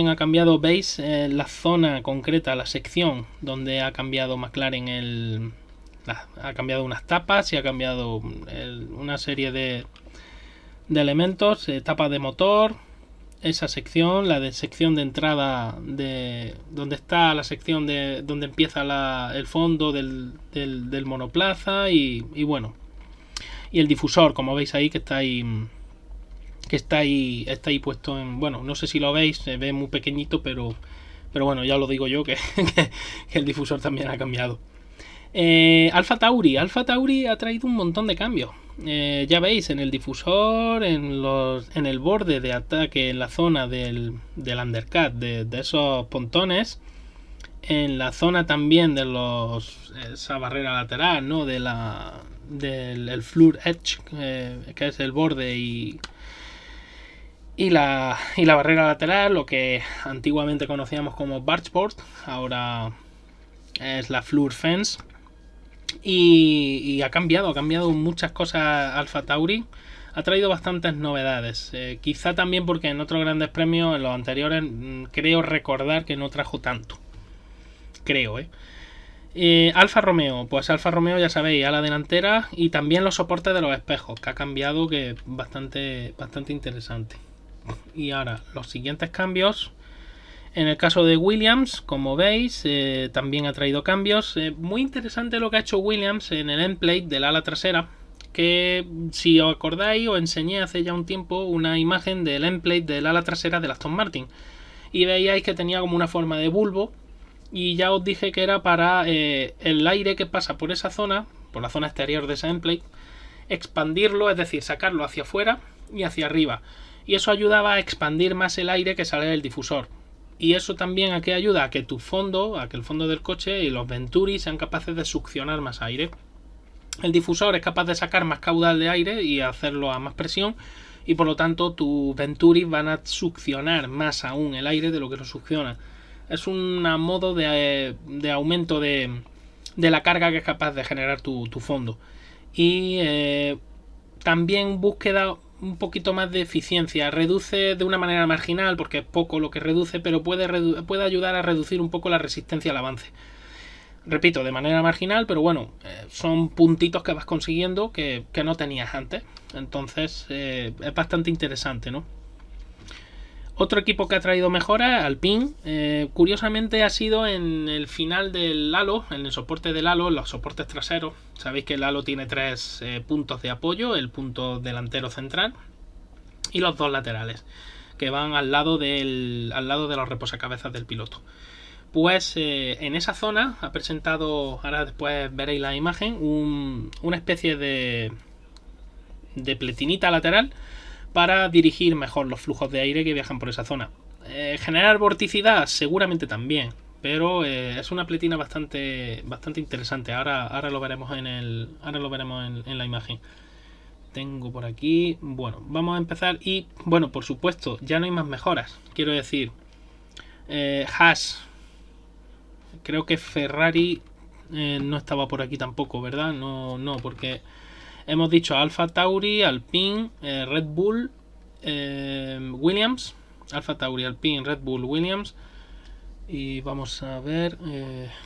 ha cambiado, veis, la zona concreta, la sección donde ha cambiado McLaren ha cambiado unas tapas y ha cambiado una serie de elementos, tapas de motor, esa sección, sección de entrada de donde está la sección de donde empieza el fondo del monoplaza y bueno. Y el difusor, como veis ahí, que está ahí puesto en... Bueno, no sé si lo veis, se ve muy pequeñito, pero bueno, ya lo digo yo, que el difusor también ha cambiado. Alfa Tauri ha traído un montón de cambios. Ya veis, en el difusor, en el borde de ataque, en la zona del undercut, de esos pontones, en la zona también de esa barrera lateral, ¿no? del floor edge, que es el borde y la barrera lateral, lo que antiguamente conocíamos como bargeboard, ahora es la floor fence. Y ha cambiado muchas cosas Alfa Tauri. Ha traído bastantes novedades. Quizá también porque en otros grandes premios, en los anteriores, creo recordar que no trajo tanto. Alfa Romeo. Pues Alfa Romeo, ya sabéis, a la delantera y también los soportes de los espejos, que ha cambiado, que es bastante interesante. Y ahora, los siguientes cambios. En el caso de Williams, como veis, también ha traído cambios. Muy interesante lo que ha hecho Williams en el endplate del ala trasera, que si os acordáis os enseñé hace ya un tiempo una imagen del endplate del ala trasera del Aston Martin. Y veíais que tenía como una forma de bulbo, y ya os dije que era para el aire que pasa por esa zona, por la zona exterior de ese endplate, expandirlo, es decir, sacarlo hacia afuera y hacia arriba. Y eso ayudaba a expandir más el aire que sale del difusor. Y eso también a qué ayuda, a que el fondo del coche y los Venturi sean capaces de succionar más aire. El difusor es capaz de sacar más caudal de aire y hacerlo a más presión, y por lo tanto tus Venturi van a succionar más aún el aire de lo que lo succiona. Es un modo de aumento de la carga que es capaz de generar tu fondo. Y también búsqueda un poquito más de eficiencia. Reduce de una manera marginal, porque es poco lo que reduce, pero puede ayudar a reducir un poco la resistencia al avance. Repito, de manera marginal, pero bueno, son puntitos que vas consiguiendo que no tenías antes. Entonces es bastante interesante, ¿no? Otro equipo que ha traído mejoras, Alpine, curiosamente ha sido en el final del halo, en el soporte del halo, en los soportes traseros. Sabéis que el halo tiene 3 puntos de apoyo, el punto delantero central y los 2 laterales, que van al lado de los reposacabezas del piloto. Pues en esa zona ha presentado, ahora después veréis la imagen, una especie de pletinita lateral para dirigir mejor los flujos de aire que viajan por esa zona. Generar vorticidad seguramente también, pero es una pletina bastante interesante. Ahora lo veremos en la imagen. Tengo por aquí, bueno, vamos a empezar y bueno, por supuesto, ya no hay más mejoras. Quiero decir, Haas, creo que Ferrari no estaba por aquí tampoco, ¿verdad? No, porque hemos dicho Alfa Tauri, Alpine, Red Bull, Williams. Alfa Tauri, Alpine, Red Bull, Williams. Y vamos a ver,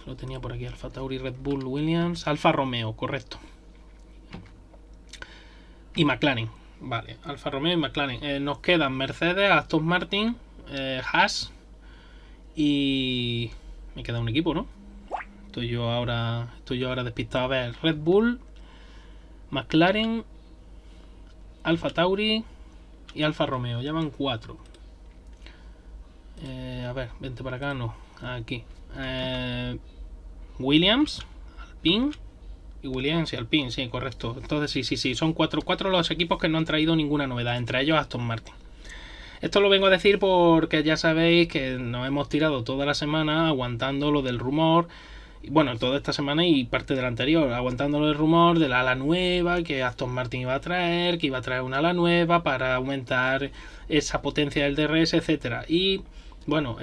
lo tenía por aquí, Alfa Tauri, Red Bull, Williams, Alfa Romeo, correcto. Y McLaren, vale, Alfa Romeo y McLaren. Nos quedan Mercedes, Aston Martin, Haas y me queda un equipo, ¿no? Estoy yo ahora despistado. A ver, Red Bull, McLaren, Alfa Tauri y Alfa Romeo. Ya van 4. A ver, vente para acá, no. Aquí. Williams, Alpine y Williams y Alpine, sí, correcto. Entonces sí. Son 4 los equipos que no han traído ninguna novedad, entre ellos Aston Martin. Esto lo vengo a decir porque ya sabéis que nos hemos tirado toda la semana aguantando lo del rumor. Bueno, toda esta semana y parte de la anterior, aguantando el rumor de la ala nueva que Aston Martin iba a traer, que iba a traer una ala nueva para aumentar esa potencia del DRS, etcétera. Y bueno,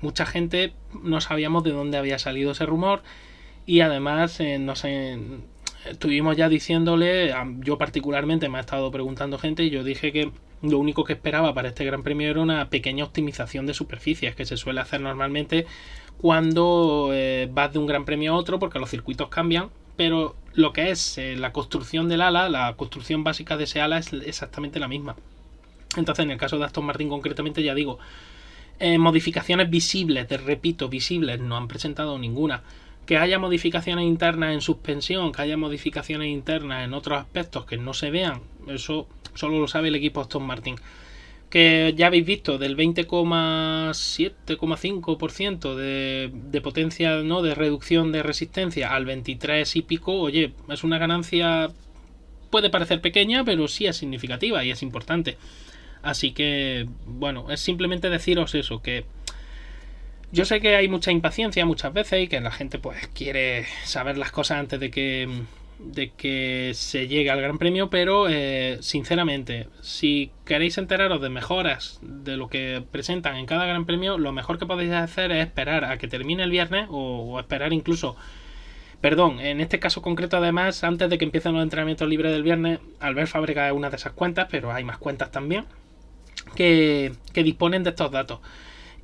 mucha gente no sabíamos de dónde había salido ese rumor y además estuvimos ya diciéndole, yo particularmente me ha estado preguntando gente y yo dije que lo único que esperaba para este Gran Premio era una pequeña optimización de superficies que se suele hacer normalmente cuando vas de un Gran Premio a otro porque los circuitos cambian, pero lo que es la construcción del ala, la construcción básica de ese ala es exactamente la misma. Entonces en el caso de Aston Martin concretamente, ya digo, modificaciones visibles, te repito, visibles, no han presentado ninguna. Que haya modificaciones internas en suspensión, que haya modificaciones internas en otros aspectos que no se vean, eso solo lo sabe el equipo Aston Martin. Que ya habéis visto, del 20,7,5% de potencia, ¿no?, de reducción de resistencia al 23 y pico, oye, es una ganancia, puede parecer pequeña, pero sí es significativa y es importante. Así que, bueno, es simplemente deciros eso, que yo sé que hay mucha impaciencia muchas veces y que la gente pues quiere saber las cosas antes de que se llegue al Gran Premio, pero sinceramente, si queréis enteraros de mejoras de lo que presentan en cada Gran Premio, lo mejor que podéis hacer es esperar a que termine el viernes o esperar incluso, perdón, en este caso concreto además, antes de que empiecen los entrenamientos libres del viernes. Albert Fábrega es una de esas cuentas, pero hay más cuentas también que disponen de estos datos.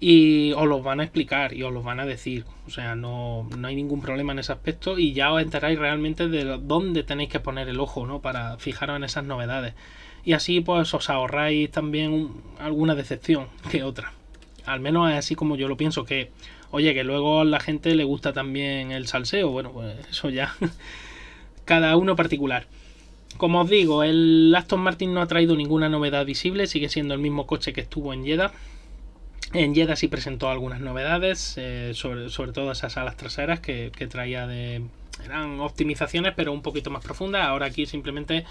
Y os los van a explicar y os los van a decir. O sea, no hay ningún problema en ese aspecto y ya os enteráis realmente de dónde tenéis que poner el ojo, ¿no?, para fijaros en esas novedades. Y así pues os ahorráis también alguna decepción que otra. Al menos es así como yo lo pienso, que oye, que luego a la gente le gusta también el salseo. Bueno, pues eso ya cada uno particular. Como os digo, el Aston Martin no ha traído ninguna novedad visible, sigue siendo el mismo coche que estuvo en Jeddah. En Jeddah sí presentó algunas novedades, sobre todo esas alas traseras que traía eran optimizaciones, pero un poquito más profundas. Ahora aquí simplemente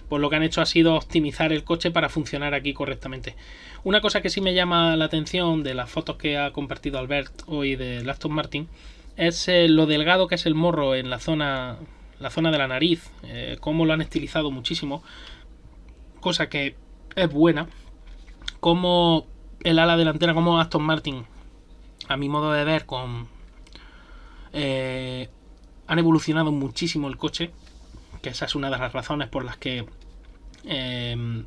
pues lo que han hecho ha sido optimizar el coche para funcionar aquí correctamente. Una cosa que sí me llama la atención de las fotos que ha compartido Albert hoy del Aston Martin es lo delgado que es el morro en la zona de la nariz, cómo lo han estilizado muchísimo, cosa que es buena. Como el ala delantera, como Aston Martin, a mi modo de ver, han evolucionado muchísimo el coche, que esa es una de las razones por las que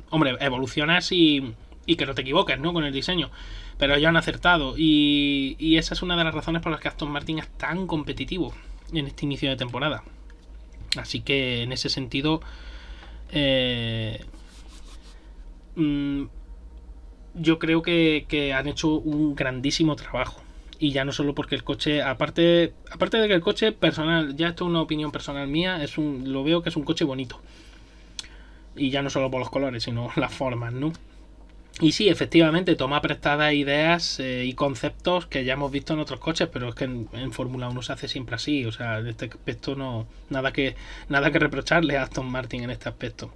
Hombre, evolucionas y que no te equivoques, ¿no? Con el diseño. Pero ellos han acertado. Y esa es una de las razones por las que Aston Martin es tan competitivo en este inicio de temporada. Así que en ese sentido, yo creo que han hecho un grandísimo trabajo. Y ya no solo porque el coche, aparte de que el coche personal, ya esto es una opinión personal mía, lo veo que es un coche bonito. Y ya no solo por los colores, sino las formas, ¿no? Y sí, efectivamente, toma prestadas ideas y conceptos que ya hemos visto en otros coches, pero es que en Fórmula 1 se hace siempre así. O sea, en este aspecto no nada que reprocharle a Aston Martin en este aspecto.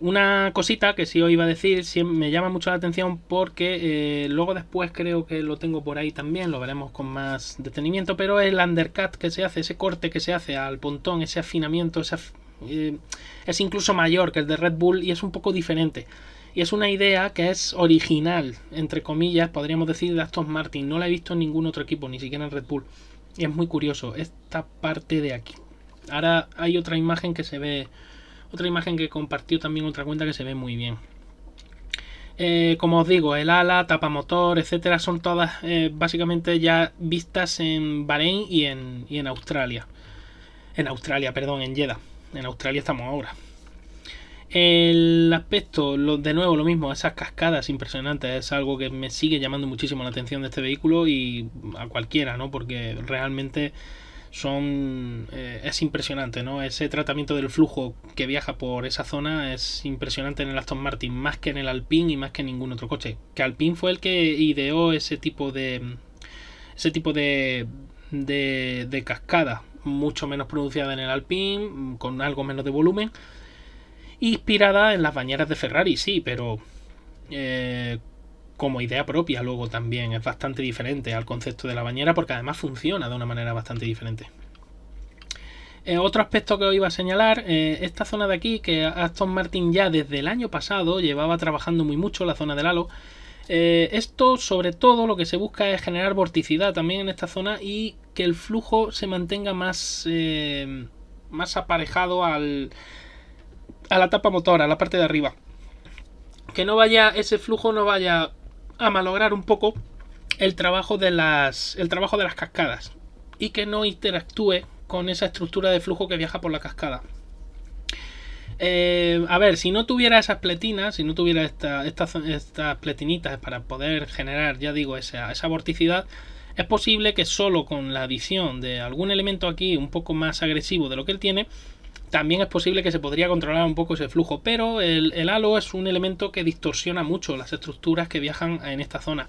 Una cosita que sí os iba a decir, me llama mucho la atención porque luego después creo que lo tengo por ahí también, lo veremos con más detenimiento, pero el undercut que se hace, ese corte que se hace al pontón, ese afinamiento, es incluso mayor que el de Red Bull y es un poco diferente. Y es una idea que es original, entre comillas, podríamos decir, de Aston Martin. No la he visto en ningún otro equipo, ni siquiera en Red Bull. Y es muy curioso, esta parte de aquí. Ahora hay otra imagen que se ve, otra imagen que compartió también otra cuenta que se ve muy bien. Como os digo, el ala, tapamotor, etcétera, son todas básicamente ya vistas en Bahrein y en Australia. En Jeddah. En Australia estamos ahora. El aspecto, de nuevo lo mismo, esas cascadas impresionantes, es algo que me sigue llamando muchísimo la atención de este vehículo y a cualquiera, ¿no? Porque realmente es impresionante, ¿no? Ese tratamiento del flujo que viaja por esa zona es impresionante en el Aston Martin, más que en el Alpine y más que en ningún otro coche. Que Alpine fue el que ideó ese tipo de cascada, mucho menos pronunciada en el Alpine, con algo menos de volumen. Inspirada en las bañeras de Ferrari, sí, pero como idea propia luego también es bastante diferente al concepto de la bañera porque además funciona de una manera bastante diferente. Otro aspecto que os iba a señalar, esta zona de aquí que Aston Martin ya desde el año pasado llevaba trabajando muy mucho, la zona del halo. Esto sobre todo lo que se busca es generar vorticidad también en esta zona y que el flujo se mantenga más aparejado a la tapa motor, a la parte de arriba. Que ese flujo no vaya a malograr un poco el trabajo de las cascadas y que no interactúe con esa estructura de flujo que viaja por la cascada. A ver, si no tuviera esas pletinas, si no tuviera estas pletinitas para poder generar, ya digo, esa vorticidad, es posible que solo con la adición de algún elemento aquí un poco más agresivo de lo que él tiene, también es posible que se podría controlar un poco ese flujo, pero el halo es un elemento que distorsiona mucho las estructuras que viajan en esta zona.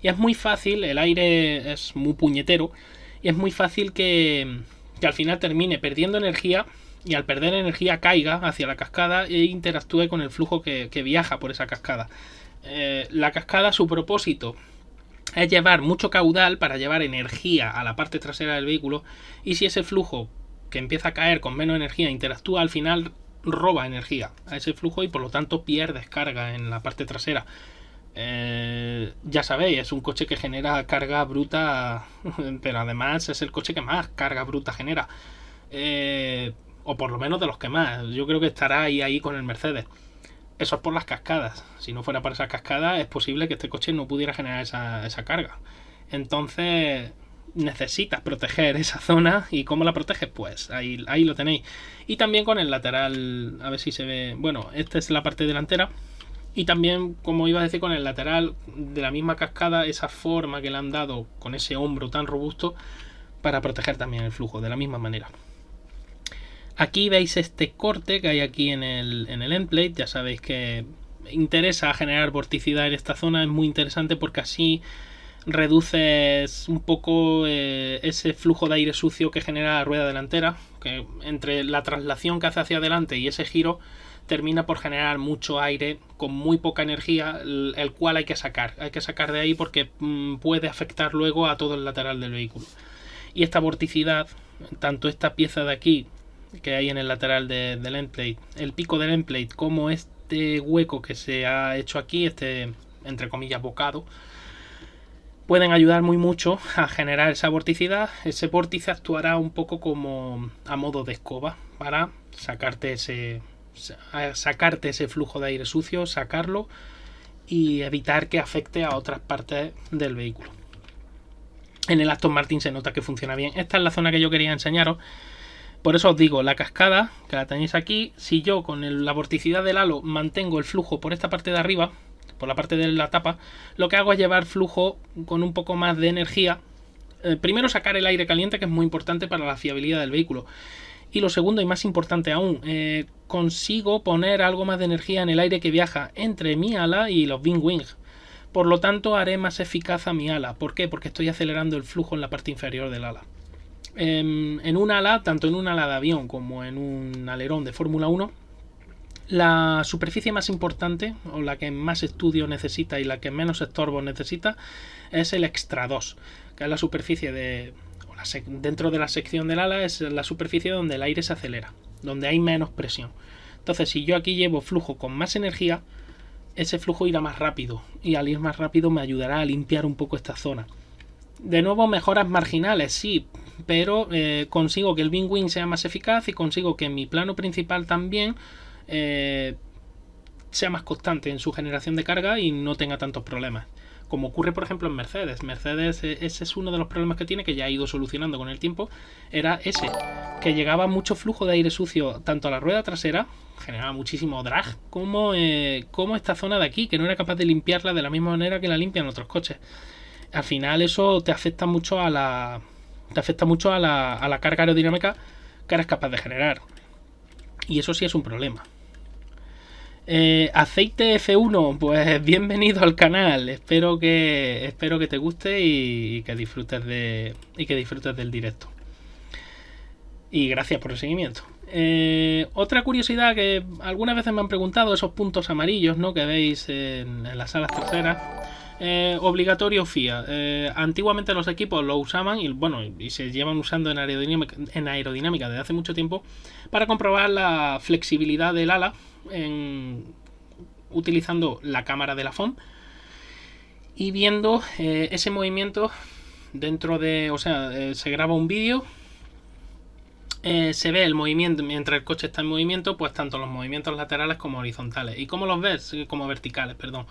Y es muy fácil, el aire es muy puñetero, y es muy fácil que al final termine perdiendo energía, y al perder energía caiga hacia la cascada e interactúe con el flujo que viaja por esa cascada. La cascada, su propósito es llevar mucho caudal para llevar energía a la parte trasera del vehículo, y si ese flujo que empieza a caer con menos energía interactúa, al final roba energía a ese flujo y por lo tanto pierdes carga en la parte trasera. Ya sabéis, es un coche que genera carga bruta, pero además es el coche que más carga bruta genera, o por lo menos de los que más. Yo creo que estará ahí con el Mercedes. Eso es por las cascadas. Si no fuera por esas cascadas es posible que este coche no pudiera generar esa carga. Entonces necesitas proteger esa zona. ¿Y cómo la proteges? Pues ahí lo tenéis. Y también con el lateral, a ver si se ve. Bueno, esta es la parte delantera. Y también, como iba a decir, con el lateral de la misma cascada, esa forma que le han dado con ese hombro tan robusto para proteger también el flujo de la misma manera. Aquí veis este corte que hay aquí en el endplate. Ya sabéis que interesa generar vorticidad en esta zona. Es muy interesante porque así reduces un poco ese flujo de aire sucio que genera la rueda delantera, que entre la traslación que hace hacia adelante y ese giro termina por generar mucho aire con muy poca energía, el cual hay que sacar de ahí porque puede afectar luego a todo el lateral del vehículo. Y esta vorticidad, tanto esta pieza de aquí que hay en el lateral del endplate, el pico del endplate, como este hueco que se ha hecho aquí, este entre comillas bocado, pueden ayudar muy mucho a generar esa vorticidad. Ese vórtice actuará un poco como a modo de escoba para sacarte sacarte ese flujo de aire sucio, sacarlo y evitar que afecte a otras partes del vehículo. En el Aston Martin se nota que funciona bien. Esta es la zona que yo quería enseñaros. Por eso os digo, la cascada, que la tenéis aquí, si yo con la vorticidad del halo mantengo el flujo por esta parte de arriba, por la parte de la tapa, lo que hago es llevar flujo con un poco más de energía. Primero sacar el aire caliente, que es muy importante para la fiabilidad del vehículo. Y lo segundo y más importante aún, consigo poner algo más de energía en el aire que viaja entre mi ala y los wing wings. Por lo tanto, haré más eficaz a mi ala. ¿Por qué? Porque estoy acelerando el flujo en la parte inferior del ala. En un ala, tanto en un ala de avión como en un alerón de Fórmula 1, la superficie más importante, o la que más estudio necesita y la que menos estorbo necesita, es el extra 2, que es la superficie dentro de la sección del ala, es la superficie donde el aire se acelera, donde hay menos presión. Entonces, si yo aquí llevo flujo con más energía, ese flujo irá más rápido, y al ir más rápido me ayudará a limpiar un poco esta zona. De nuevo, mejoras marginales, sí, pero consigo que el wing wing sea más eficaz y consigo que mi plano principal también sea más constante en su generación de carga y no tenga tantos problemas. Como ocurre, por ejemplo, en Mercedes. Mercedes, ese es uno de los problemas que tiene, que ya ha ido solucionando con el tiempo. Era ese, que llegaba mucho flujo de aire sucio tanto a la rueda trasera, generaba muchísimo drag, como esta zona de aquí, que no era capaz de limpiarla de la misma manera que la limpian otros coches. Al final eso te afecta mucho a la carga aerodinámica que eres capaz de generar. Y eso sí es un problema. Aceite F1, pues bienvenido al canal. Espero que te guste y que disfrutes del directo. Y gracias por el seguimiento. Otra curiosidad que algunas veces me han preguntado, esos puntos amarillos, ¿no?, que veis en las alas traseras. Obligatorio FIA. Antiguamente los equipos lo usaban y se llevan usando en aerodinámica desde hace mucho tiempo para comprobar la flexibilidad del ala utilizando la cámara de la FOM y viendo ese movimiento dentro de, se graba un vídeo, se ve el movimiento mientras el coche está en movimiento, pues tanto los movimientos laterales como horizontales. ¿Y cómo los ves? Como verticales, perdón.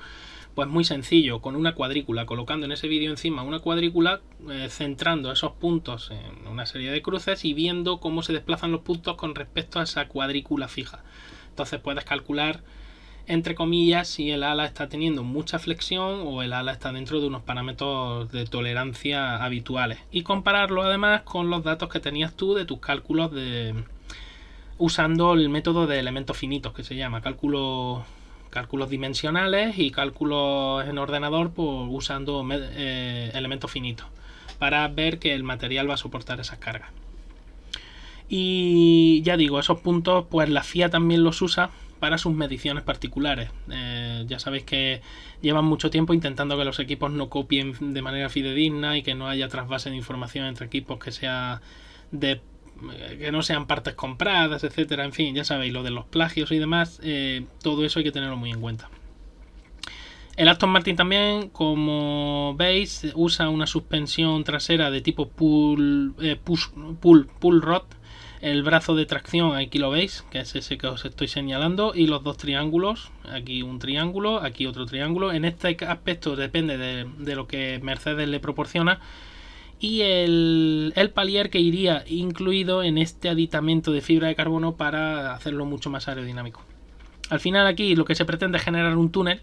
Pues muy sencillo, con una cuadrícula, colocando en ese vídeo encima una cuadrícula, centrando esos puntos en una serie de cruces y viendo cómo se desplazan los puntos con respecto a esa cuadrícula fija. Entonces puedes calcular, entre comillas, si el ala está teniendo mucha flexión o el ala está dentro de unos parámetros de tolerancia habituales. Y compararlo además con los datos que tenías tú de tus cálculos usando el método de elementos finitos, que se llama cálculos dimensionales y cálculos en ordenador, pues, usando elementos finitos para ver que el material va a soportar esas cargas. Y ya digo, esos puntos pues la FIA también los usa para sus mediciones particulares. Ya sabéis que llevan mucho tiempo intentando que los equipos no copien de manera fidedigna y que no haya trasvase de información entre equipos que no sean partes compradas, etcétera. En fin, ya sabéis, lo de los plagios y demás, todo eso hay que tenerlo muy en cuenta. El Aston Martin también, como veis, usa una suspensión trasera de tipo pull rod. El brazo de tracción, aquí lo veis, que es ese que os estoy señalando, y los dos triángulos, aquí un triángulo, aquí otro triángulo. En este aspecto depende de lo que Mercedes le proporciona. Y el palier que iría incluido en este aditamento de fibra de carbono para hacerlo mucho más aerodinámico. Al final aquí lo que se pretende es generar un túnel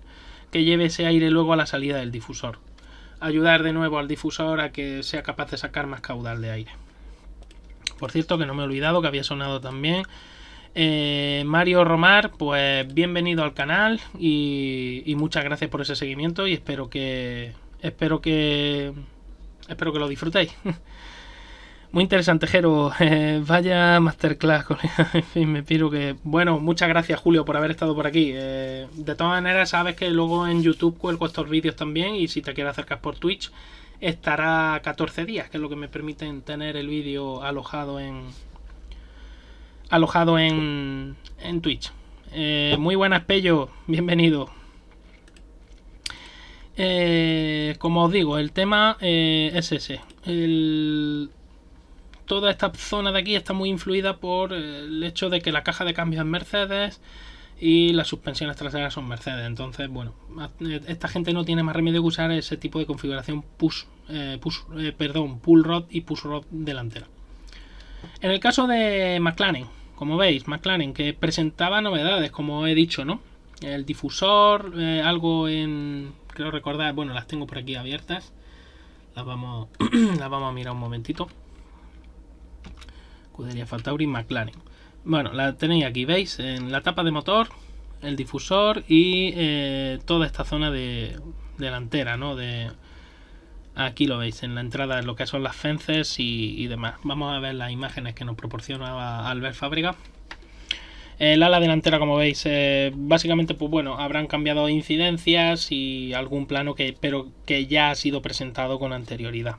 que lleve ese aire luego a la salida del difusor. Ayudar de nuevo al difusor a que sea capaz de sacar más caudal de aire. Por cierto, que no me he olvidado que había sonado también Mario Romar, pues bienvenido al canal y muchas gracias por ese seguimiento y espero que lo disfrutéis. Muy interesante, Jero. Vaya masterclass, colega. En fin, me piro que... Bueno, muchas gracias, Julio, por haber estado por aquí. De todas maneras, sabes que luego en YouTube cuelgo estos vídeos también y si te quieres acercar por Twitch estará 14 días, que es lo que me permiten tener el vídeo alojado en Twitch. Muy buenas, Pello. Bienvenido. Como os digo, el tema es ese. toda esta zona de aquí está muy influida por el hecho de que la caja de cambios es Mercedes y las suspensiones traseras son Mercedes. Entonces, bueno, esta gente no tiene más remedio que usar ese tipo de configuración pull rod y push rod delantera. En el caso de McLaren, como veis, McLaren que presentaba novedades, como he dicho, ¿no? El difusor, algo en... creo recordar, bueno, las tengo por aquí abiertas. Las vamos a mirar un momentito. Scuderia AlphaTauri McLaren. Bueno, la tenéis aquí, ¿veis? En la tapa de motor, el difusor y toda esta zona de delantera, ¿no? Aquí lo veis, en la entrada, lo que son las fences y demás. Vamos a ver las imágenes que nos proporciona Albert Fábrega. El ala delantera, como veis, básicamente, pues bueno, habrán cambiado incidencias y algún plano pero que ya ha sido presentado con anterioridad.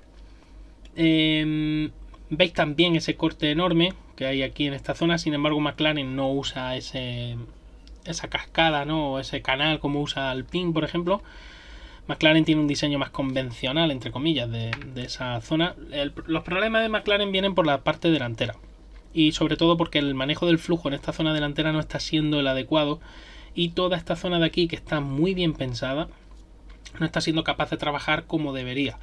Veis también ese corte enorme que hay aquí en esta zona. Sin embargo, McLaren no usa esa cascada, ¿no? O ese canal como usa Alpine, por ejemplo. McLaren tiene un diseño más convencional, entre comillas, de esa zona. Los problemas de McLaren vienen por la parte delantera. Y sobre todo porque el manejo del flujo en esta zona delantera no está siendo el adecuado. Y toda esta zona de aquí, que está muy bien pensada, no está siendo capaz de trabajar como debería.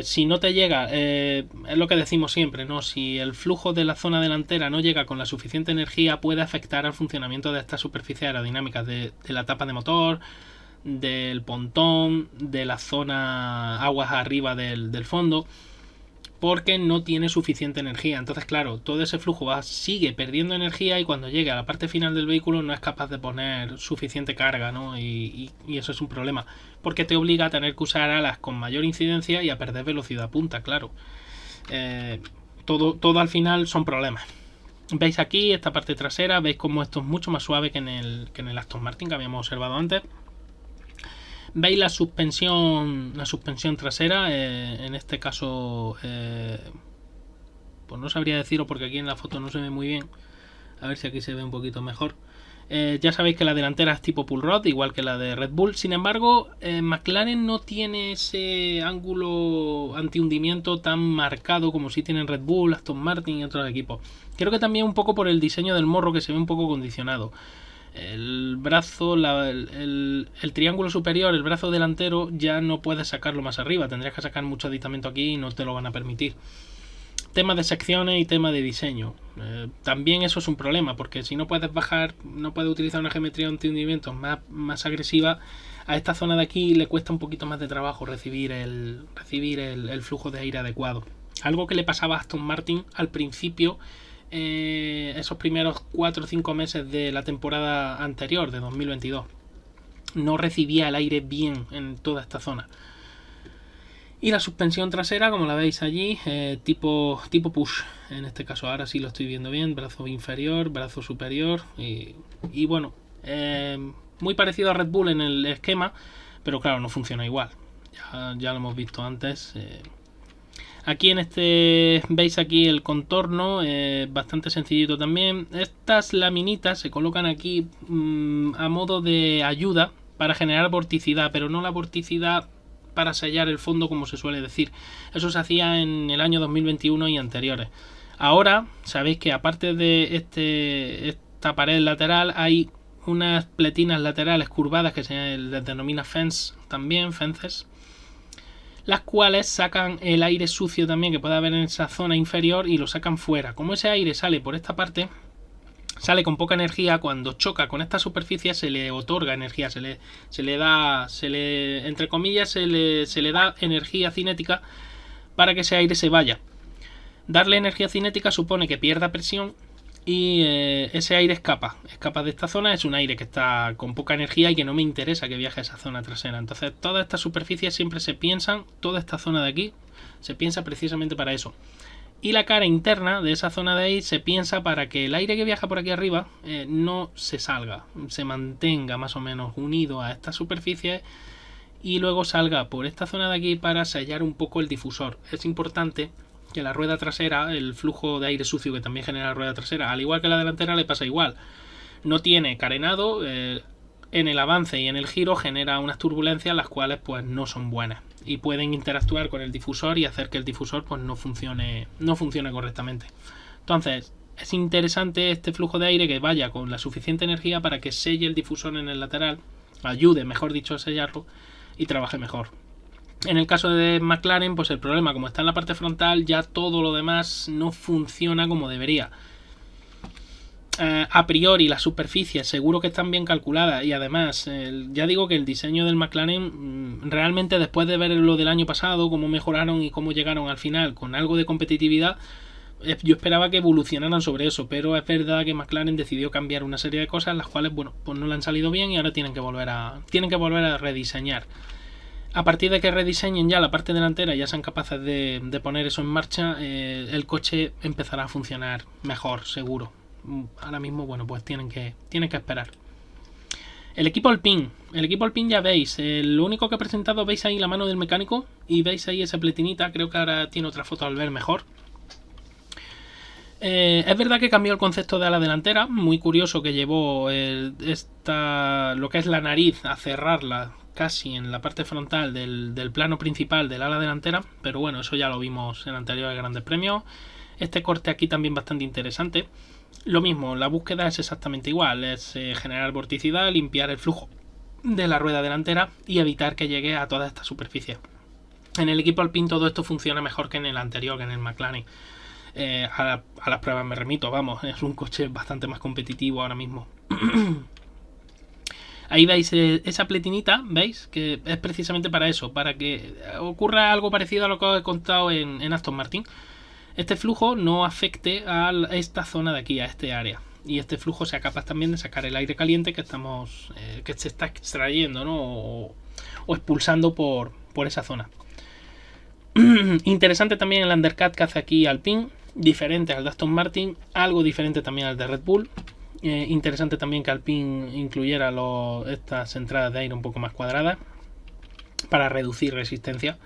Si no te llega, es lo que decimos siempre, ¿no? Si el flujo de la zona delantera no llega con la suficiente energía, puede afectar al funcionamiento de estas superficies aerodinámicas, de la tapa de motor, del pontón, de la zona aguas arriba del fondo, porque no tiene suficiente energía. Entonces, claro, todo ese flujo sigue perdiendo energía y cuando llegue a la parte final del vehículo no es capaz de poner suficiente carga, ¿no? Y eso es un problema, porque te obliga a tener que usar alas con mayor incidencia y a perder velocidad punta, claro. Todo al final son problemas. Veis aquí esta parte trasera, veis como esto es mucho más suave que en el Aston Martin que habíamos observado antes. Veis la suspensión trasera, en este caso, pues no sabría deciros porque aquí en la foto no se ve muy bien. A ver si aquí se ve un poquito mejor. Ya sabéis que la delantera es tipo pull rod, igual que la de Red Bull. Sin embargo, McLaren no tiene ese ángulo antihundimiento tan marcado como si tienen Red Bull, Aston Martin y otros equipos. Creo que también un poco por el diseño del morro, que se ve un poco condicionado. El brazo, el triángulo superior, el brazo delantero, ya no puedes sacarlo más arriba. Tendrías que sacar mucho aditamento aquí y no te lo van a permitir. Tema de secciones y tema de diseño. También eso es un problema, porque si no puedes bajar, no puedes utilizar una geometría de hundimientos más agresiva, a esta zona de aquí le cuesta un poquito más de trabajo recibir el flujo de aire adecuado. Algo que le pasaba a Aston Martin al principio, esos primeros 4 o 5 meses de la temporada anterior, de 2022. No recibía el aire bien en toda esta zona. Y la suspensión trasera, como la veis allí, tipo push. En este caso ahora sí lo estoy viendo bien. Brazo inferior, brazo superior. Y bueno, muy parecido a Red Bull en el esquema, pero claro, no funciona igual. Ya lo hemos visto antes. Aquí veis aquí el contorno, bastante sencillito también. Estas laminitas se colocan aquí a modo de ayuda para generar vorticidad, pero no la vorticidad para sellar el fondo como se suele decir. Eso se hacía en el año 2021 y anteriores. Ahora sabéis que aparte de esta pared lateral hay unas pletinas laterales curvadas que se denomina fences, las cuales sacan el aire sucio también que puede haber en esa zona inferior y lo sacan fuera. Como ese aire sale por esta parte, sale con poca energía, cuando choca con esta superficie se le otorga energía, se le da energía cinética para que ese aire se vaya. Darle energía cinética supone que pierda presión y ese aire escapa de esta zona. Es un aire que está con poca energía y que no me interesa que viaje a esa zona trasera. Entonces todas estas superficies siempre se piensan, toda esta zona de aquí se piensa precisamente para eso. Y la cara interna de esa zona de ahí se piensa para que el aire que viaja por aquí arriba no se salga, se mantenga más o menos unido a esta superficie y luego salga por esta zona de aquí para sellar un poco el difusor. Es importante que la rueda trasera, el flujo de aire sucio que también genera la rueda trasera, al igual que la delantera, le pasa igual. No tiene carenado, en el avance y en el giro genera unas turbulencias las cuales pues no son buenas. y pueden interactuar con el difusor y hacer que el difusor pues no funcione correctamente. Entonces es interesante este flujo de aire que vaya con la suficiente energía para que selle el difusor en el lateral, ayude, mejor dicho, a sellarlo y trabaje mejor. En el caso de McLaren, pues el problema, como está en la parte frontal, ya todo lo demás no funciona como debería. A priori las superficies seguro que están bien calculadas y además ya digo que el diseño del McLaren realmente, después de ver lo del año pasado, cómo mejoraron y cómo llegaron al final con algo de competitividad, yo esperaba que evolucionaran sobre eso, pero es verdad que McLaren decidió cambiar una serie de cosas las cuales, bueno, pues no le han salido bien y ahora tienen que volver a rediseñar. A partir de que rediseñen ya la parte delantera y ya sean capaces de poner eso en marcha, el coche empezará a funcionar mejor, seguro. Ahora mismo, bueno, pues tienen que esperar. El equipo Alpine ya veis, lo único que he presentado, veis ahí la mano del mecánico y veis ahí esa pletinita, creo que ahora tiene otra foto al ver mejor. Es verdad que cambió el concepto de ala delantera, muy curioso que llevó lo que es la nariz a cerrarla casi en la parte frontal del plano principal del ala delantera, pero bueno, eso ya lo vimos en anteriores grandes premios. Este corte aquí también bastante interesante. Lo mismo, la búsqueda es exactamente igual, es generar vorticidad, limpiar el flujo de la rueda delantera y evitar que llegue a toda esta superficie. En el equipo Alpine todo esto funciona mejor que en el anterior, que en el McLaren. A las pruebas me remito, vamos, es un coche bastante más competitivo ahora mismo. Ahí veis esa pletinita, veis, que es precisamente para eso, para que ocurra algo parecido a lo que os he contado en Aston Martin. Este flujo no afecte a esta zona de aquí, a este área. Y este flujo sea capaz también de sacar el aire caliente que se está extrayendo, ¿no? O expulsando por esa zona. Interesante también el undercut que hace aquí Alpine, diferente al de Aston Martin, algo diferente también al de Red Bull. Interesante también que Alpine incluyera estas entradas de aire un poco más cuadradas para reducir resistencia,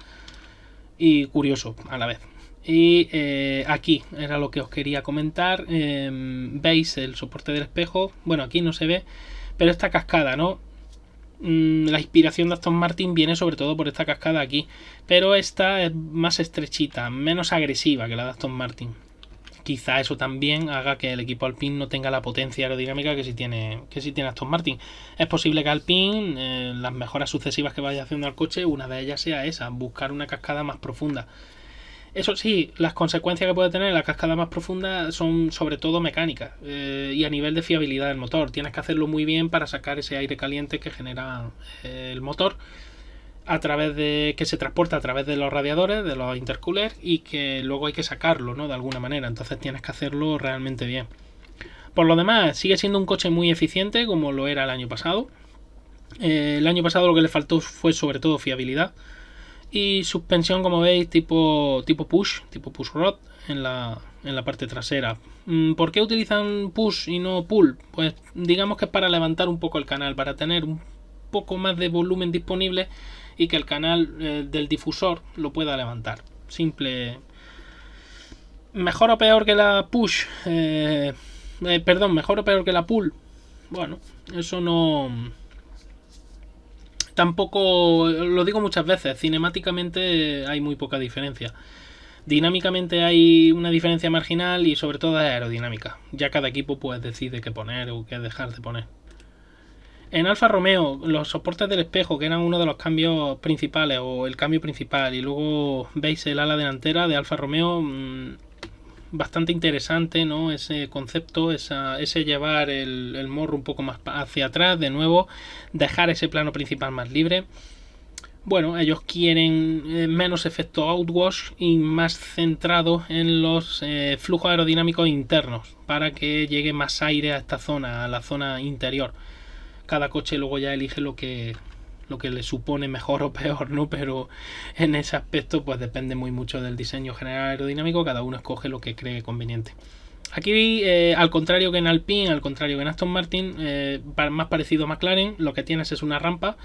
y curioso a la vez. Y aquí era lo que os quería comentar. Veis el soporte del espejo, bueno, aquí no se ve, pero esta cascada, ¿no? La inspiración de Aston Martin viene sobre todo por esta cascada aquí, pero esta es más estrechita, menos agresiva que la de Aston Martin. Quizá eso también haga que el equipo Alpine no tenga la potencia aerodinámica que sí tiene Aston Martin. Es posible que Alpine, las mejoras sucesivas que vaya haciendo al coche, una de ellas sea esa, buscar una cascada más profunda. Eso sí, las consecuencias que puede tener la cascada más profunda son sobre todo mecánicas y a nivel de fiabilidad del motor. Tienes que hacerlo muy bien para sacar ese aire caliente que genera el motor que se transporta a través de los radiadores, de los intercoolers, y que luego hay que sacarlo, ¿no? De alguna manera. Entonces tienes que hacerlo realmente bien. Por lo demás, sigue siendo un coche muy eficiente como lo era el año pasado. El año pasado lo que le faltó fue sobre todo fiabilidad. Y suspensión, como veis, tipo push rod en la parte trasera. ¿Por qué utilizan push y no pull? Pues digamos que es para levantar un poco el canal, para tener un poco más de volumen disponible y que el canal del difusor lo pueda levantar. Simple. ¿Mejor o peor que la push? ¿Mejor o peor que la pull? Bueno, eso no... Tampoco, lo digo muchas veces, cinemáticamente hay muy poca diferencia. Dinámicamente hay una diferencia marginal y sobre todo es aerodinámica. Ya cada equipo pues decide qué poner o qué dejar de poner. En Alfa Romeo, los soportes del espejo, que eran uno de los cambios principales o el cambio principal, y luego veis el ala delantera de Alfa Romeo, bastante interesante, ¿no? Ese concepto, ese llevar el morro un poco más hacia atrás, de nuevo, dejar ese plano principal más libre. Bueno, ellos quieren menos efecto outwash y más centrado en los flujos aerodinámicos internos, para que llegue más aire a esta zona, a la zona interior. Cada coche luego ya elige lo que le supone mejor o peor, ¿no? Pero en ese aspecto pues depende muy mucho del diseño general aerodinámico, cada uno escoge lo que cree conveniente. Aquí, al contrario que en Alpine, al contrario que en Aston Martin, más parecido a McLaren, lo que tienes es una rampa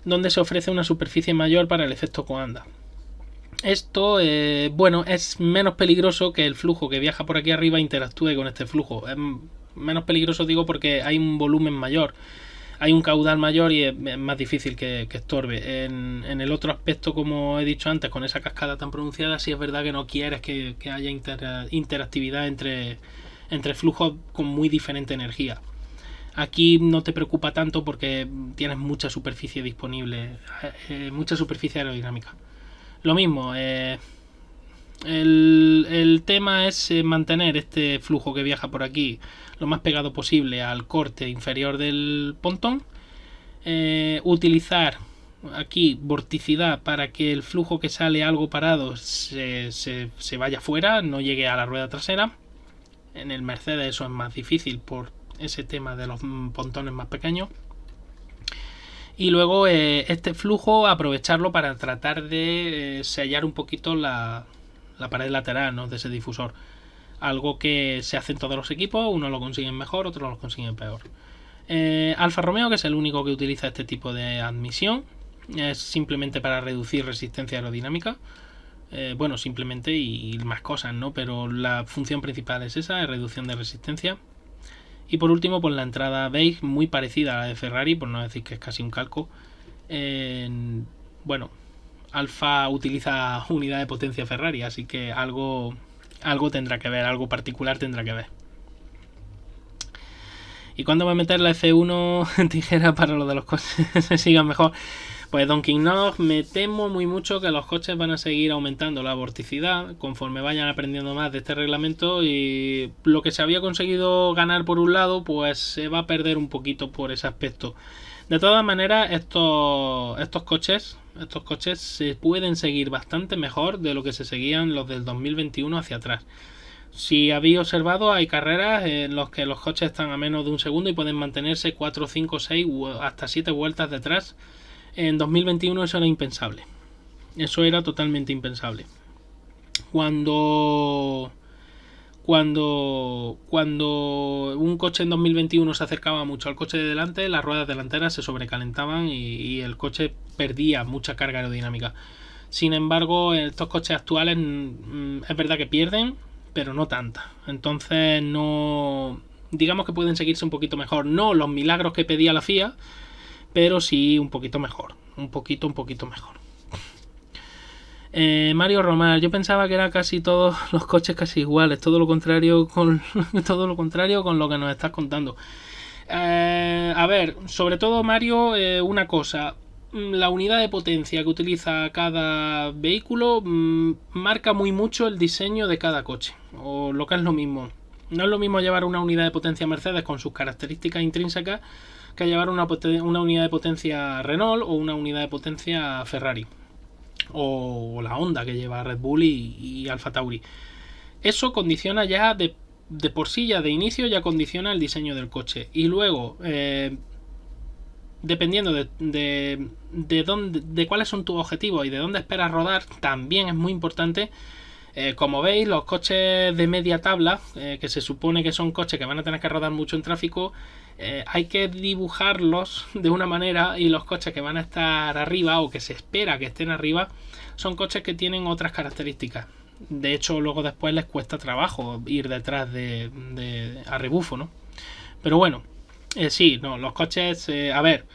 donde se ofrece una superficie mayor para el efecto Coanda. Esto, es menos peligroso que el flujo que viaja por aquí arriba interactúe con este flujo. Es menos peligroso, digo, porque hay un volumen mayor. hay un caudal mayor y es más difícil que estorbe. En el otro aspecto, como he dicho antes, con esa cascada tan pronunciada, sí es verdad que no quieres que haya interactividad entre flujos con muy diferente energía. Aquí no te preocupa tanto porque tienes mucha superficie disponible, mucha superficie aerodinámica. Lo mismo, el tema es mantener este flujo que viaja por aquí lo más pegado posible al corte inferior del pontón. Utilizar aquí vorticidad para que el flujo que sale algo parado se vaya fuera, no llegue a la rueda trasera. En el Mercedes eso es más difícil por ese tema de los pontones más pequeños. Y luego este flujo aprovecharlo para tratar de sellar un poquito la pared lateral, ¿no?, de ese difusor. Algo que se hace en todos los equipos, unos lo consiguen mejor, otros lo consiguen peor. Alfa Romeo, que es el único que utiliza este tipo de admisión, es simplemente para reducir resistencia aerodinámica. Bueno, simplemente y más cosas, ¿no? Pero la función principal es esa, es reducción de resistencia. Y por último, pues la entrada beige, muy parecida a la de Ferrari, por no decir que es casi un calco. Bueno, Alfa utiliza unidad de potencia Ferrari, así que algo tendrá que ver, algo particular tendrá que ver. ¿Y cuándo va a meter la F1 tijera para lo de los coches se sigan mejor? Pues Don King, me temo muy mucho que los coches van a seguir aumentando la vorticidad conforme vayan aprendiendo más de este reglamento, y lo que se había conseguido ganar por un lado pues se va a perder un poquito por ese aspecto. De todas maneras, estos coches se pueden seguir bastante mejor de lo que se seguían los del 2021 hacia atrás. Si habéis observado, hay carreras en las que los coches están a menos de un segundo y pueden mantenerse 4, 5, 6 o hasta 7 vueltas detrás. En 2021 eso era impensable. Eso era totalmente impensable. Cuando un coche en 2021 se acercaba mucho al coche de delante, las ruedas delanteras se sobrecalentaban y el coche perdía mucha carga aerodinámica. Sin embargo, estos coches actuales es verdad que pierden, pero no tanta. Entonces no, digamos que pueden seguirse un poquito mejor. No los milagros que pedía la FIA, pero sí un poquito mejor. Un poquito mejor. Mario Romar, yo pensaba que era casi todos los coches casi iguales, todo lo contrario con lo que nos estás contando. A ver, sobre todo Mario, una cosa, la unidad de potencia que utiliza cada vehículo marca muy mucho el diseño de cada coche, o lo que es lo mismo. No es lo mismo llevar una unidad de potencia Mercedes con sus características intrínsecas que llevar una unidad de potencia Renault o una unidad de potencia Ferrari, o la Honda que lleva Red Bull y Alfa Tauri. Eso condiciona ya de por sí, ya de inicio ya condiciona el diseño del coche. Y luego dependiendo de cuáles son tus objetivos y de dónde esperas rodar, también es muy importante. Como veis, los coches de media tabla, que se supone que son coches que van a tener que rodar mucho en tráfico, hay que dibujarlos de una manera, y los coches que van a estar arriba o que se espera que estén arriba son coches que tienen otras características. De hecho, luego después les cuesta trabajo ir detrás a rebufo, ¿no? Pero bueno, sí, no, los coches, a ver,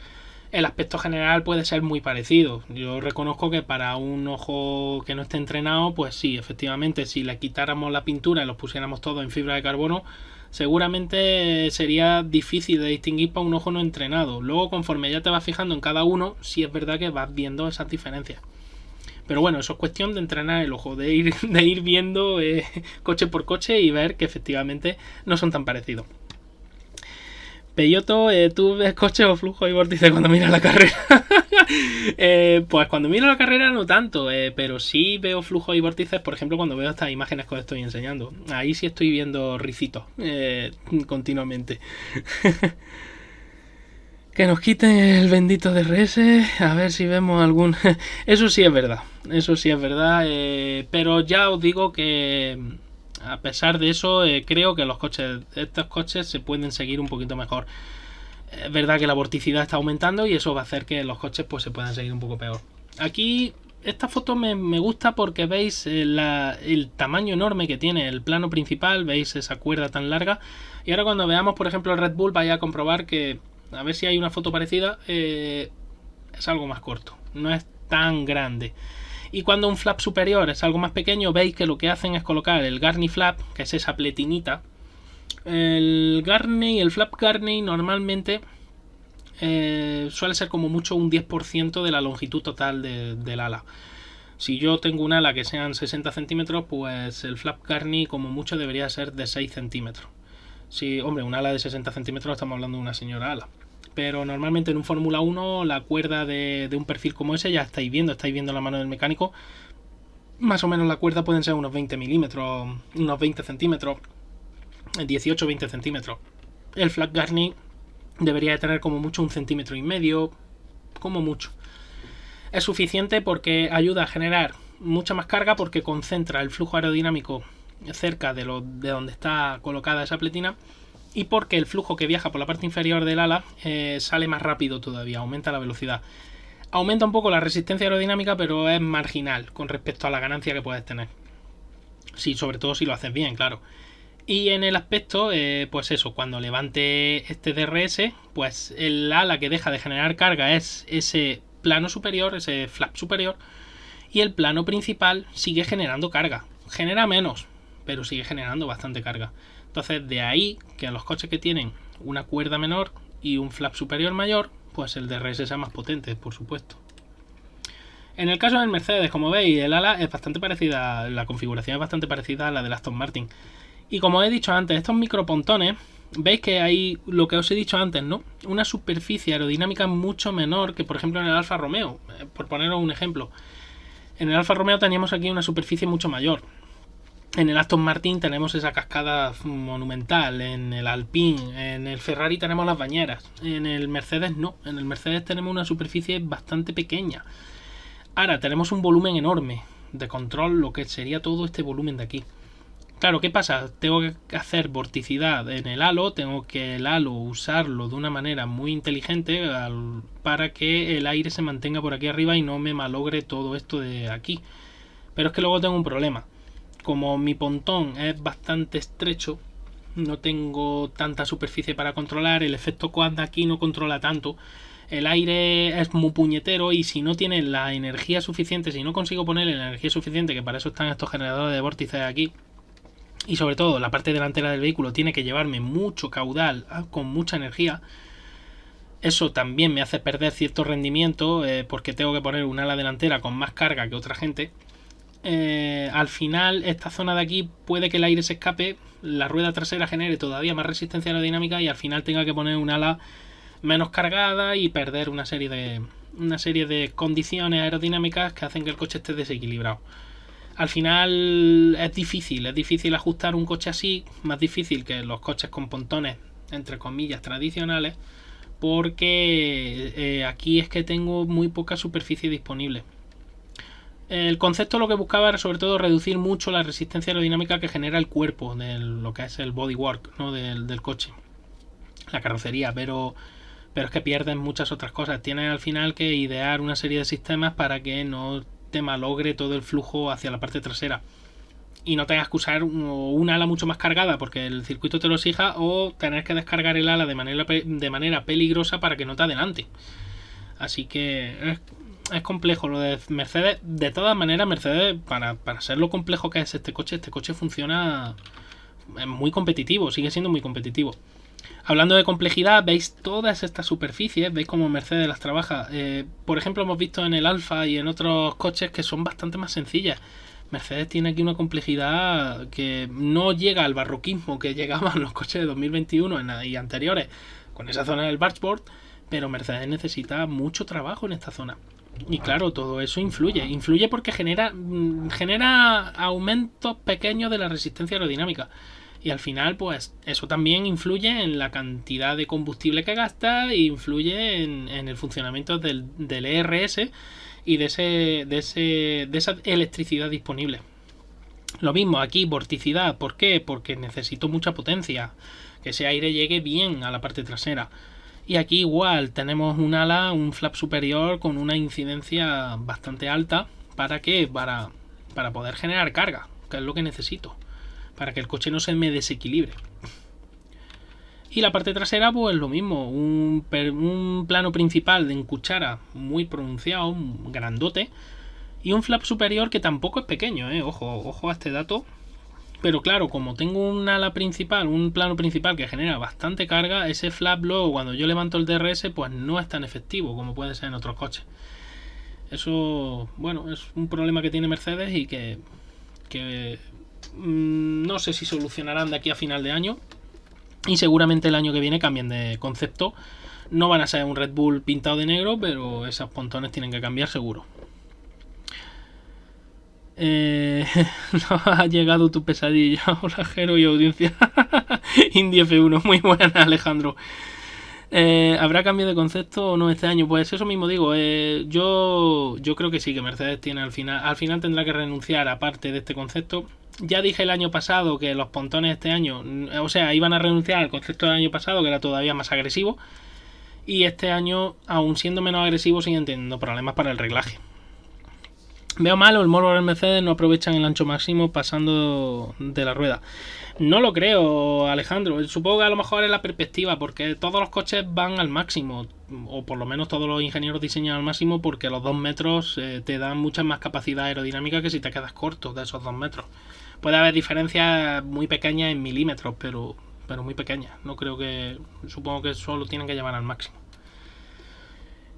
el aspecto general puede ser muy parecido. Yo reconozco que para un ojo que no esté entrenado, pues sí, efectivamente, si le quitáramos la pintura y los pusiéramos todos en fibra de carbono, seguramente sería difícil de distinguir para un ojo no entrenado. Luego, conforme ya te vas fijando en cada uno, sí es verdad que vas viendo esas diferencias. Pero bueno, eso es cuestión de entrenar el ojo, de ir viendo coche por coche y ver que efectivamente no son tan parecidos. Peyoto, ¿tú ves coches o flujo y vórtice cuando miras la carrera? Pues cuando miro la carrera no tanto, pero sí veo flujos y vórtices, por ejemplo, cuando veo estas imágenes que os estoy enseñando. Ahí sí estoy viendo ricitos continuamente. Que nos quiten el bendito DRS, a ver si vemos algún... Eso sí es verdad, pero ya os digo que a pesar de eso, creo que estos coches se pueden seguir un poquito mejor. Es verdad que la vorticidad está aumentando y eso va a hacer que los coches pues se puedan seguir un poco peor. Aquí esta foto me gusta porque veis el tamaño enorme que tiene el plano principal, veis esa cuerda tan larga, y ahora cuando veamos por ejemplo el Red Bull vais a comprobar que A ver si hay una foto parecida. Es algo más corto, no es tan grande. Y cuando un flap superior es algo más pequeño, veis que lo que hacen es colocar el Garni flap, que es esa pletinita. El Garni, el flap Garni normalmente suele ser como mucho un 10% de la longitud total del ala. Si yo tengo un ala que sean 60 centímetros, pues el flap Garni como mucho debería ser de 6 centímetros. Si, hombre, un ala de 60 centímetros estamos hablando de una señora ala. Pero normalmente en un Fórmula 1 la cuerda de un perfil como ese ya estáis viendo la mano del mecánico. Más o menos la cuerda pueden ser unos 20 milímetros, unos 20 centímetros, 18-20 centímetros. El flap Garni debería de tener como mucho 1,5 cm, como mucho. Es suficiente porque ayuda a generar mucha más carga porque concentra el flujo aerodinámico cerca de donde está colocada esa pletina y porque el flujo que viaja por la parte inferior del ala sale más rápido todavía, aumenta la velocidad. Aumenta un poco la resistencia aerodinámica, pero es marginal con respecto a la ganancia que puedes tener. Sí, sobre todo si lo haces bien, claro. Y en el aspecto, pues eso, cuando levante este DRS, pues el ala que deja de generar carga es ese plano superior, ese flap superior, y el plano principal sigue generando carga. Genera menos, pero sigue generando bastante carga. Entonces, de ahí que a los coches que tienen una cuerda menor y un flap superior mayor, pues el DRS sea más potente, por supuesto. En el caso del Mercedes, como veis, el ala es bastante parecida, la configuración es bastante parecida a la del Aston Martin. Y como he dicho antes, estos micropontones, veis que hay lo que os he dicho antes, ¿no? Una superficie aerodinámica mucho menor que, por ejemplo, en el Alfa Romeo. Por poneros un ejemplo. En el Alfa Romeo teníamos aquí una superficie mucho mayor. En el Aston Martin tenemos esa cascada monumental. En el Alpine, en el Ferrari tenemos las bañeras. En el Mercedes no. En el Mercedes tenemos una superficie bastante pequeña. Ahora tenemos un volumen enorme de control, lo que sería todo este volumen de aquí. Claro, ¿qué pasa? Tengo que hacer vorticidad en el halo, tengo que el halo usarlo de una manera muy inteligente para que el aire se mantenga por aquí arriba y no me malogre todo esto de aquí. Pero es que luego tengo un problema. Como mi pontón es bastante estrecho, no tengo tanta superficie para controlar, el efecto quad de aquí no controla tanto. El aire es muy puñetero y si no tiene la energía suficiente, si no consigo ponerle la energía suficiente, que para eso están estos generadores de vórtices aquí, y sobre todo la parte delantera del vehículo tiene que llevarme mucho caudal con mucha energía, eso también me hace perder cierto rendimiento porque tengo que poner un ala delantera con más carga que otra gente. Al final esta zona de aquí puede que el aire se escape, la rueda trasera genere todavía más resistencia aerodinámica y al final tenga que poner un ala menos cargada y perder una serie de condiciones aerodinámicas que hacen que el coche esté desequilibrado. Al final es difícil ajustar un coche así, más difícil que los coches con pontones, entre comillas, tradicionales, porque aquí es que tengo muy poca superficie disponible. El concepto lo que buscaba era sobre todo reducir mucho la resistencia aerodinámica que genera el cuerpo, de lo que es el bodywork, ¿no? del coche, la carrocería, pero es que pierden muchas otras cosas. Tienes al final que idear una serie de sistemas para que no te malogre todo el flujo hacia la parte trasera y no tengas que usar un ala mucho más cargada porque el circuito te lo exija o tener que descargar el ala de manera peligrosa para que no te adelante. Así que es complejo lo de Mercedes. De todas maneras, Mercedes, para ser lo complejo que es este coche funciona, es muy competitivo, sigue siendo muy competitivo. Hablando de complejidad, veis todas estas superficies, veis cómo Mercedes las trabaja. Por ejemplo, hemos visto en el Alfa y en otros coches que son bastante más sencillas. Mercedes tiene aquí una complejidad que no llega al barroquismo que llegaban los coches de 2021 y anteriores con esa zona del dashboard, pero Mercedes necesita mucho trabajo en esta zona. Y claro, todo eso influye porque genera aumentos pequeños de la resistencia aerodinámica. Y al final, pues eso también influye en la cantidad de combustible que gasta e influye en el funcionamiento del ERS y de esa electricidad disponible. Lo mismo aquí, vorticidad. ¿Por qué? Porque necesito mucha potencia, que ese aire llegue bien a la parte trasera. Y aquí igual tenemos un ala, un flap superior con una incidencia bastante alta. ¿Para qué? Para poder generar carga, que es lo que necesito, para que el coche no se me desequilibre. Y la parte trasera, pues lo mismo, un plano principal de en cuchara muy pronunciado, grandote, y un flap superior que tampoco es pequeño, ojo a este dato. Pero claro, como tengo un ala principal, un plano principal que genera bastante carga, ese flap luego cuando yo levanto el DRS pues no es tan efectivo como puede ser en otros coches. Eso, bueno, es un problema que tiene Mercedes y que no sé si solucionarán de aquí a final de año. Y seguramente el año que viene cambien de concepto. No van a ser un Red Bull pintado de negro, pero esos pontones tienen que cambiar seguro. No ha llegado tu pesadilla. Hola, Jero y audiencia. Indie F1, muy buena, Alejandro. ¿Habrá cambio de concepto o no este año? Pues eso mismo digo. Yo creo que sí, que Mercedes tiene al final tendrá que renunciar a parte de este concepto. Ya dije el año pasado que los pontones este año, o sea, iban a renunciar al concepto del año pasado, que era todavía más agresivo. Y este año, aún siendo menos agresivo, siguen teniendo problemas para el reglaje. Veo malo el Marlboro y Mercedes no aprovechan el ancho máximo pasando de la rueda. No lo creo, Alejandro. Supongo que a lo mejor es la perspectiva, porque todos los coches van al máximo, o por lo menos todos los ingenieros diseñan al máximo, porque los 2 metros te dan mucha más capacidad aerodinámica que si te quedas corto de esos 2 metros. Puede haber diferencias muy pequeñas en milímetros, pero muy pequeñas. No creo que... Supongo que solo tienen que llevar al máximo.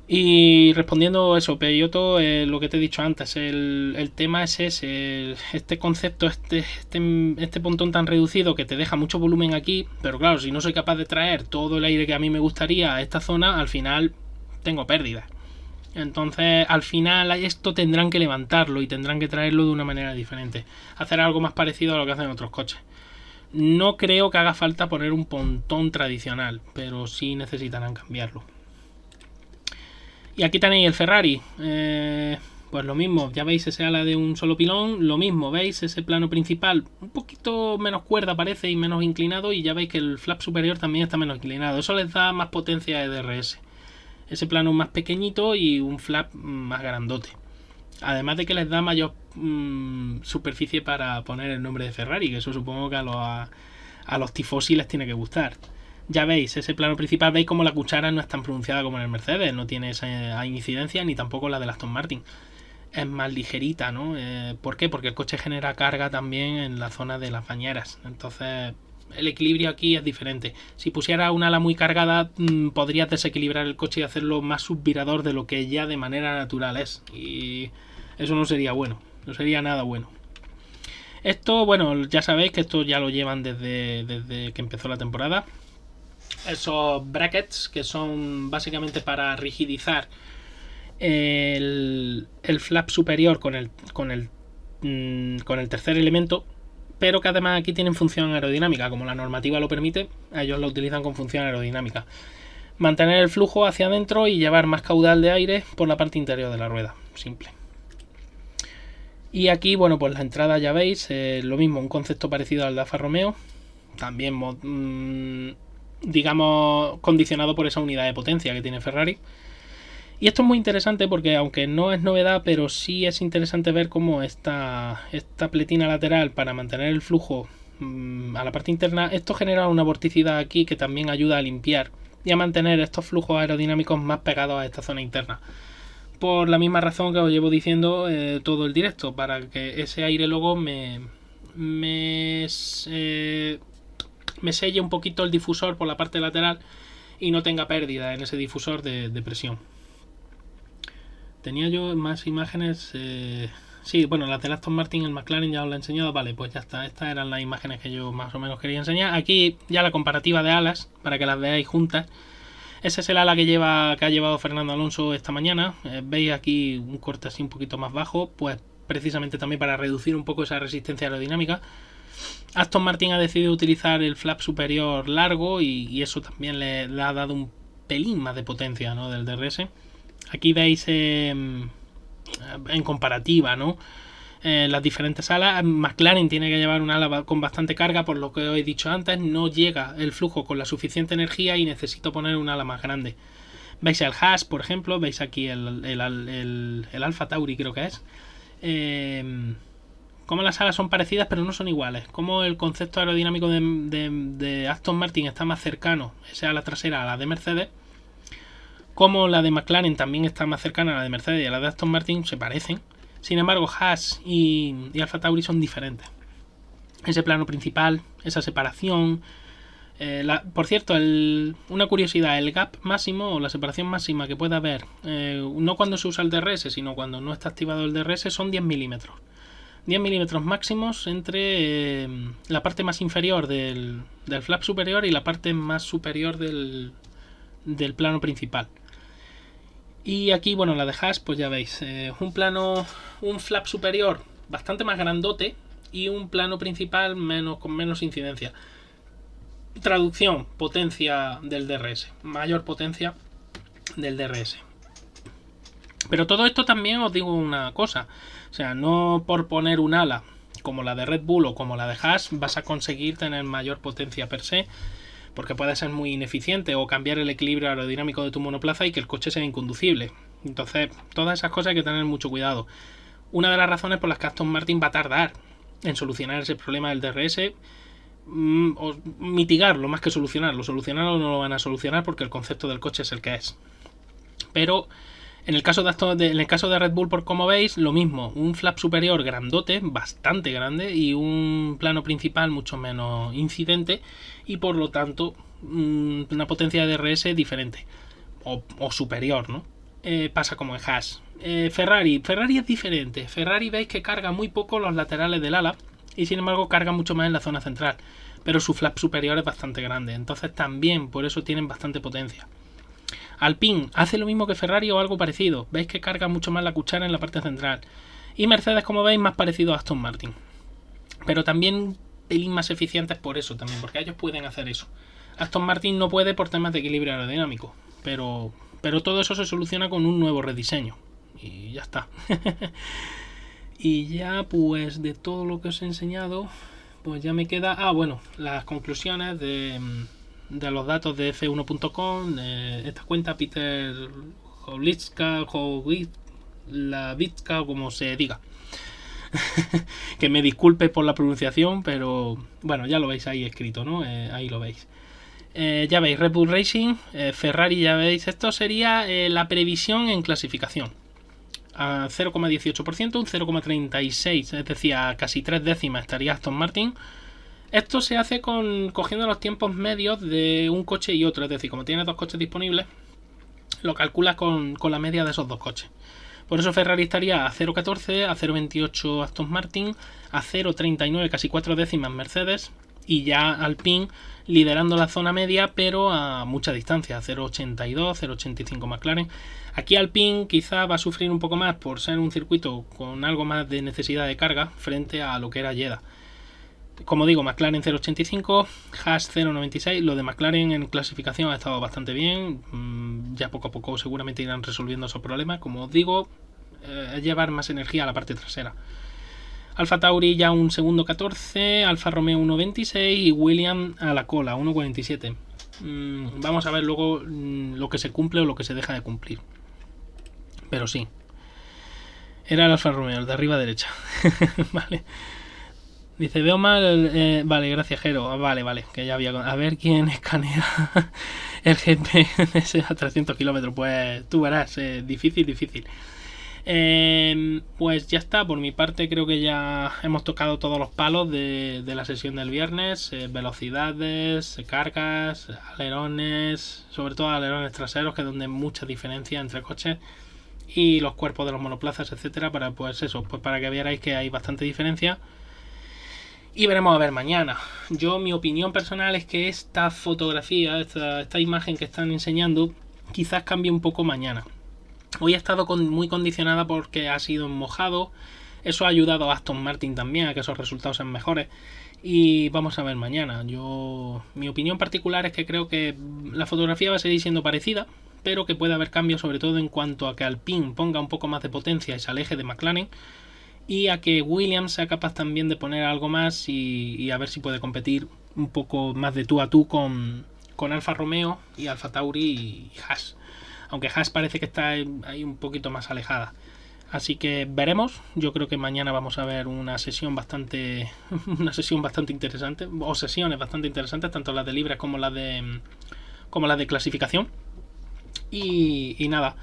Y respondiendo eso, Peyoto, lo que te he dicho antes, el tema es ese, este concepto, este pontón tan reducido que te deja mucho volumen aquí, pero claro, si no soy capaz de traer todo el aire que a mí me gustaría a esta zona, al final tengo pérdidas. Entonces, al final esto tendrán que levantarlo y tendrán que traerlo de una manera diferente, hacer algo más parecido a lo que hacen otros coches. No creo que haga falta poner un pontón tradicional, pero sí necesitarán cambiarlo. Y aquí tenéis el Ferrari, pues lo mismo, ya veis ese ala de un solo pilón, lo mismo, veis ese plano principal, un poquito menos cuerda parece y menos inclinado, y ya veis que el flap superior también está menos inclinado, eso les da más potencia de DRS, ese plano más pequeñito y un flap más grandote, además de que les da mayor superficie para poner el nombre de Ferrari, que eso supongo que a los tifosi les tiene que gustar. Ya veis, ese plano principal, veis como la cuchara no es tan pronunciada como en el Mercedes, no tiene esa incidencia ni tampoco la del Aston Martin. Es más ligerita, ¿no? ¿Por qué? Porque el coche genera carga también en la zona de las bañeras. Entonces, el equilibrio aquí es diferente. Si pusiera un ala muy cargada, podrías desequilibrar el coche y hacerlo más subvirador de lo que ya de manera natural es. Y eso no sería bueno, no sería nada bueno. Esto, bueno, ya sabéis que esto ya lo llevan desde que empezó la temporada. Esos brackets que son básicamente para rigidizar el flap superior con el tercer elemento, pero que además aquí tienen función aerodinámica, como la normativa lo permite, ellos lo utilizan con función aerodinámica. Mantener el flujo hacia adentro y llevar más caudal de aire por la parte interior de la rueda, simple. Y aquí, bueno, pues la entrada ya veis, lo mismo, un concepto parecido al de Alfa Romeo, también digamos condicionado por esa unidad de potencia que tiene Ferrari. Y esto es muy interesante porque aunque no es novedad, pero sí es interesante ver cómo esta pletina lateral para mantener el flujo a la parte interna, esto genera una vorticidad aquí que también ayuda a limpiar y a mantener estos flujos aerodinámicos más pegados a esta zona interna. Por la misma razón que os llevo diciendo todo el directo, para que ese aire luego me selle un poquito el difusor por la parte lateral y no tenga pérdida en ese difusor de presión. Tenía yo más imágenes. Sí, bueno, las del Aston Martin, el McLaren ya os lo he enseñado. Vale, pues ya está. Estas eran las imágenes que yo más o menos quería enseñar. Aquí ya la comparativa de alas, para que las veáis juntas. Ese es el ala que ha llevado Fernando Alonso esta mañana. Veis aquí un corte así un poquito más bajo, pues precisamente también para reducir un poco esa resistencia aerodinámica. Aston Martin ha decidido utilizar el flap superior largo y eso también le ha dado un pelín más de potencia, ¿no?, del DRS. Aquí veis en comparativa, ¿no?, las diferentes alas. McLaren tiene que llevar un ala con bastante carga, por lo que os he dicho antes, no llega el flujo con la suficiente energía y necesito poner un ala más grande. Veis el Haas, por ejemplo, veis aquí el Alfa Tauri, creo que es. Cómo las alas son parecidas pero no son iguales. Cómo el concepto aerodinámico de Aston Martin está más cercano, esa ala trasera, a la de Mercedes. Como la de McLaren también está más cercana a la de Mercedes y a la de Aston Martin, se parecen. Sin embargo, Haas y Alfa Tauri son diferentes. Ese plano principal, esa separación. Por cierto, una curiosidad, el gap máximo o la separación máxima que puede haber, no cuando se usa el DRS, sino cuando no está activado el DRS, son 10 milímetros. 10 milímetros máximos entre la parte más inferior del flap superior y la parte más superior del plano principal. Y aquí, bueno, la de Haas, pues ya veis, un flap superior bastante más grandote y un plano principal con menos incidencia. Traducción, potencia del DRS, mayor potencia del DRS. Pero todo esto también os digo una cosa, o sea, no por poner un ala como la de Red Bull o como la de Haas vas a conseguir tener mayor potencia per se, porque puede ser muy ineficiente o cambiar el equilibrio aerodinámico de tu monoplaza y que el coche sea inconducible. Entonces, todas esas cosas hay que tener mucho cuidado. Una de las razones por las que Aston Martin va a tardar en solucionar ese problema del DRS, o mitigarlo más que solucionarlo. Solucionarlo no lo van a solucionar porque el concepto del coche es el que es. Pero en el caso de Red Bull, por como veis, lo mismo, un flap superior grandote, bastante grande, y un plano principal mucho menos incidente, y por lo tanto una potencia de DRS diferente o superior, ¿no? Pasa como en Haas. Ferrari es diferente. Ferrari veis que carga muy poco los laterales del ala y sin embargo carga mucho más en la zona central, pero su flap superior es bastante grande, entonces también por eso tienen bastante potencia. Alpine hace lo mismo que Ferrari o algo parecido, veis que carga mucho más la cuchara en la parte central, y Mercedes, como veis, más parecido a Aston Martin, pero también pelín más eficientes por eso también, porque ellos pueden hacer eso. Aston Martin no puede por temas de equilibrio aerodinámico, pero todo eso se soluciona con un nuevo rediseño y ya está. Y ya pues de todo lo que os he enseñado, pues ya me queda... bueno, las conclusiones de los datos de F1.com, esta cuenta Peter Howlicka, como se diga. Que me disculpe por la pronunciación, pero bueno, ya lo veis ahí escrito, ¿no? Ahí lo veis. Ya veis, Red Bull Racing, Ferrari, ya veis, esto sería la previsión en clasificación. A 0,18%, un 0,36%, es decir, a casi 3 décimas estaría Aston Martin. Esto se hace cogiendo los tiempos medios de un coche y otro, es decir, como tienes dos coches disponibles, lo calculas con la media de esos dos coches. Por eso Ferrari estaría a 0,14, a 0,28 Aston Martin, a 0,39, casi 4 décimas Mercedes, y ya Alpine liderando la zona media, pero a mucha distancia, 0,82, 0,85 McLaren. Aquí Alpine quizá va a sufrir un poco más por ser un circuito con algo más de necesidad de carga frente a lo que era Jeddah. Como digo, McLaren 0,85, Haas 0,96. Lo de McLaren en clasificación ha estado bastante bien. Ya poco a poco seguramente irán resolviendo esos problemas. Como os digo, es llevar más energía a la parte trasera. Alfa Tauri ya un segundo 14, Alfa Romeo 1.26 y Williams a la cola 1.47. Vamos a ver luego lo que se cumple o lo que se deja de cumplir. Pero sí, era el Alfa Romeo, el de arriba derecha. Vale. Dice, veo mal. Vale, gracias, Jero. Vale, que ya había. A ver quién escanea el GPS a 300 kilómetros. Pues tú verás, difícil. Pues ya está, por mi parte creo que ya hemos tocado todos los palos de la sesión del viernes. Velocidades, cargas, alerones, sobre todo alerones traseros, que es donde hay mucha diferencia entre coches, y los cuerpos de los monoplazas, etcétera, para pues para que veáis que hay bastante diferencia. Y veremos a ver mañana. Mi opinión personal es que esta fotografía, esta imagen que están enseñando, quizás cambie un poco mañana. Hoy ha estado muy condicionada porque ha sido mojado. Eso ha ayudado a Aston Martin también a que esos resultados sean mejores. Y vamos a ver mañana. Mi opinión particular es que creo que la fotografía va a seguir siendo parecida, pero que puede haber cambios, sobre todo en cuanto a que Alpine ponga un poco más de potencia y se aleje de McLaren, y a que Williams sea capaz también de poner algo más y a ver si puede competir un poco más de tú a tú con Alfa Romeo y Alfa Tauri y Haas. Aunque Haas parece que está ahí un poquito más alejada. Así que veremos. Yo creo que mañana vamos a ver una sesión bastante interesante, o sesiones bastante interesantes, tanto las de libres como las de clasificación. Y nada,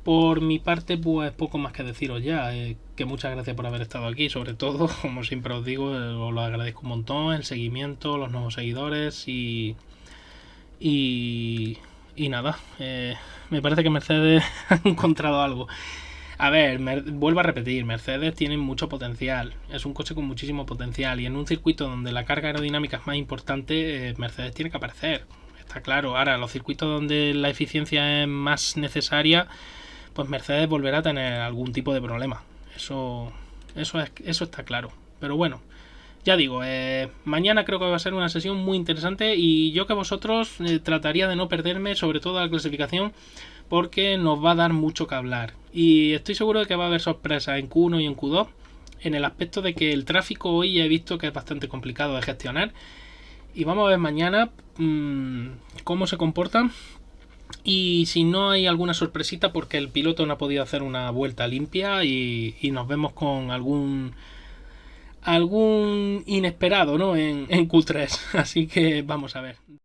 por mi parte, pues poco más que deciros ya. Que muchas gracias por haber estado aquí. Sobre todo, como siempre os digo, os lo agradezco un montón. El seguimiento, los nuevos seguidores y nada. Me parece que Mercedes ha encontrado algo. A ver, vuelvo a repetir, Mercedes tiene mucho potencial. Es un coche con muchísimo potencial. Y en un circuito donde la carga aerodinámica es más importante, Mercedes tiene que aparecer. Está claro. Ahora, los circuitos donde la eficiencia es más necesaria, pues Mercedes volverá a tener algún tipo de problema. Eso está claro. Pero bueno, ya digo, mañana creo que va a ser una sesión muy interesante y yo que vosotros trataría de no perderme, sobre todo la clasificación, porque nos va a dar mucho que hablar. Y estoy seguro de que va a haber sorpresas en Q1 y en Q2, en el aspecto de que el tráfico hoy ya he visto que es bastante complicado de gestionar. Y vamos a ver mañana cómo se comportan. Y si no hay alguna sorpresita porque el piloto no ha podido hacer una vuelta limpia y nos vemos con algún inesperado, ¿no? en Q3. Así que vamos a ver.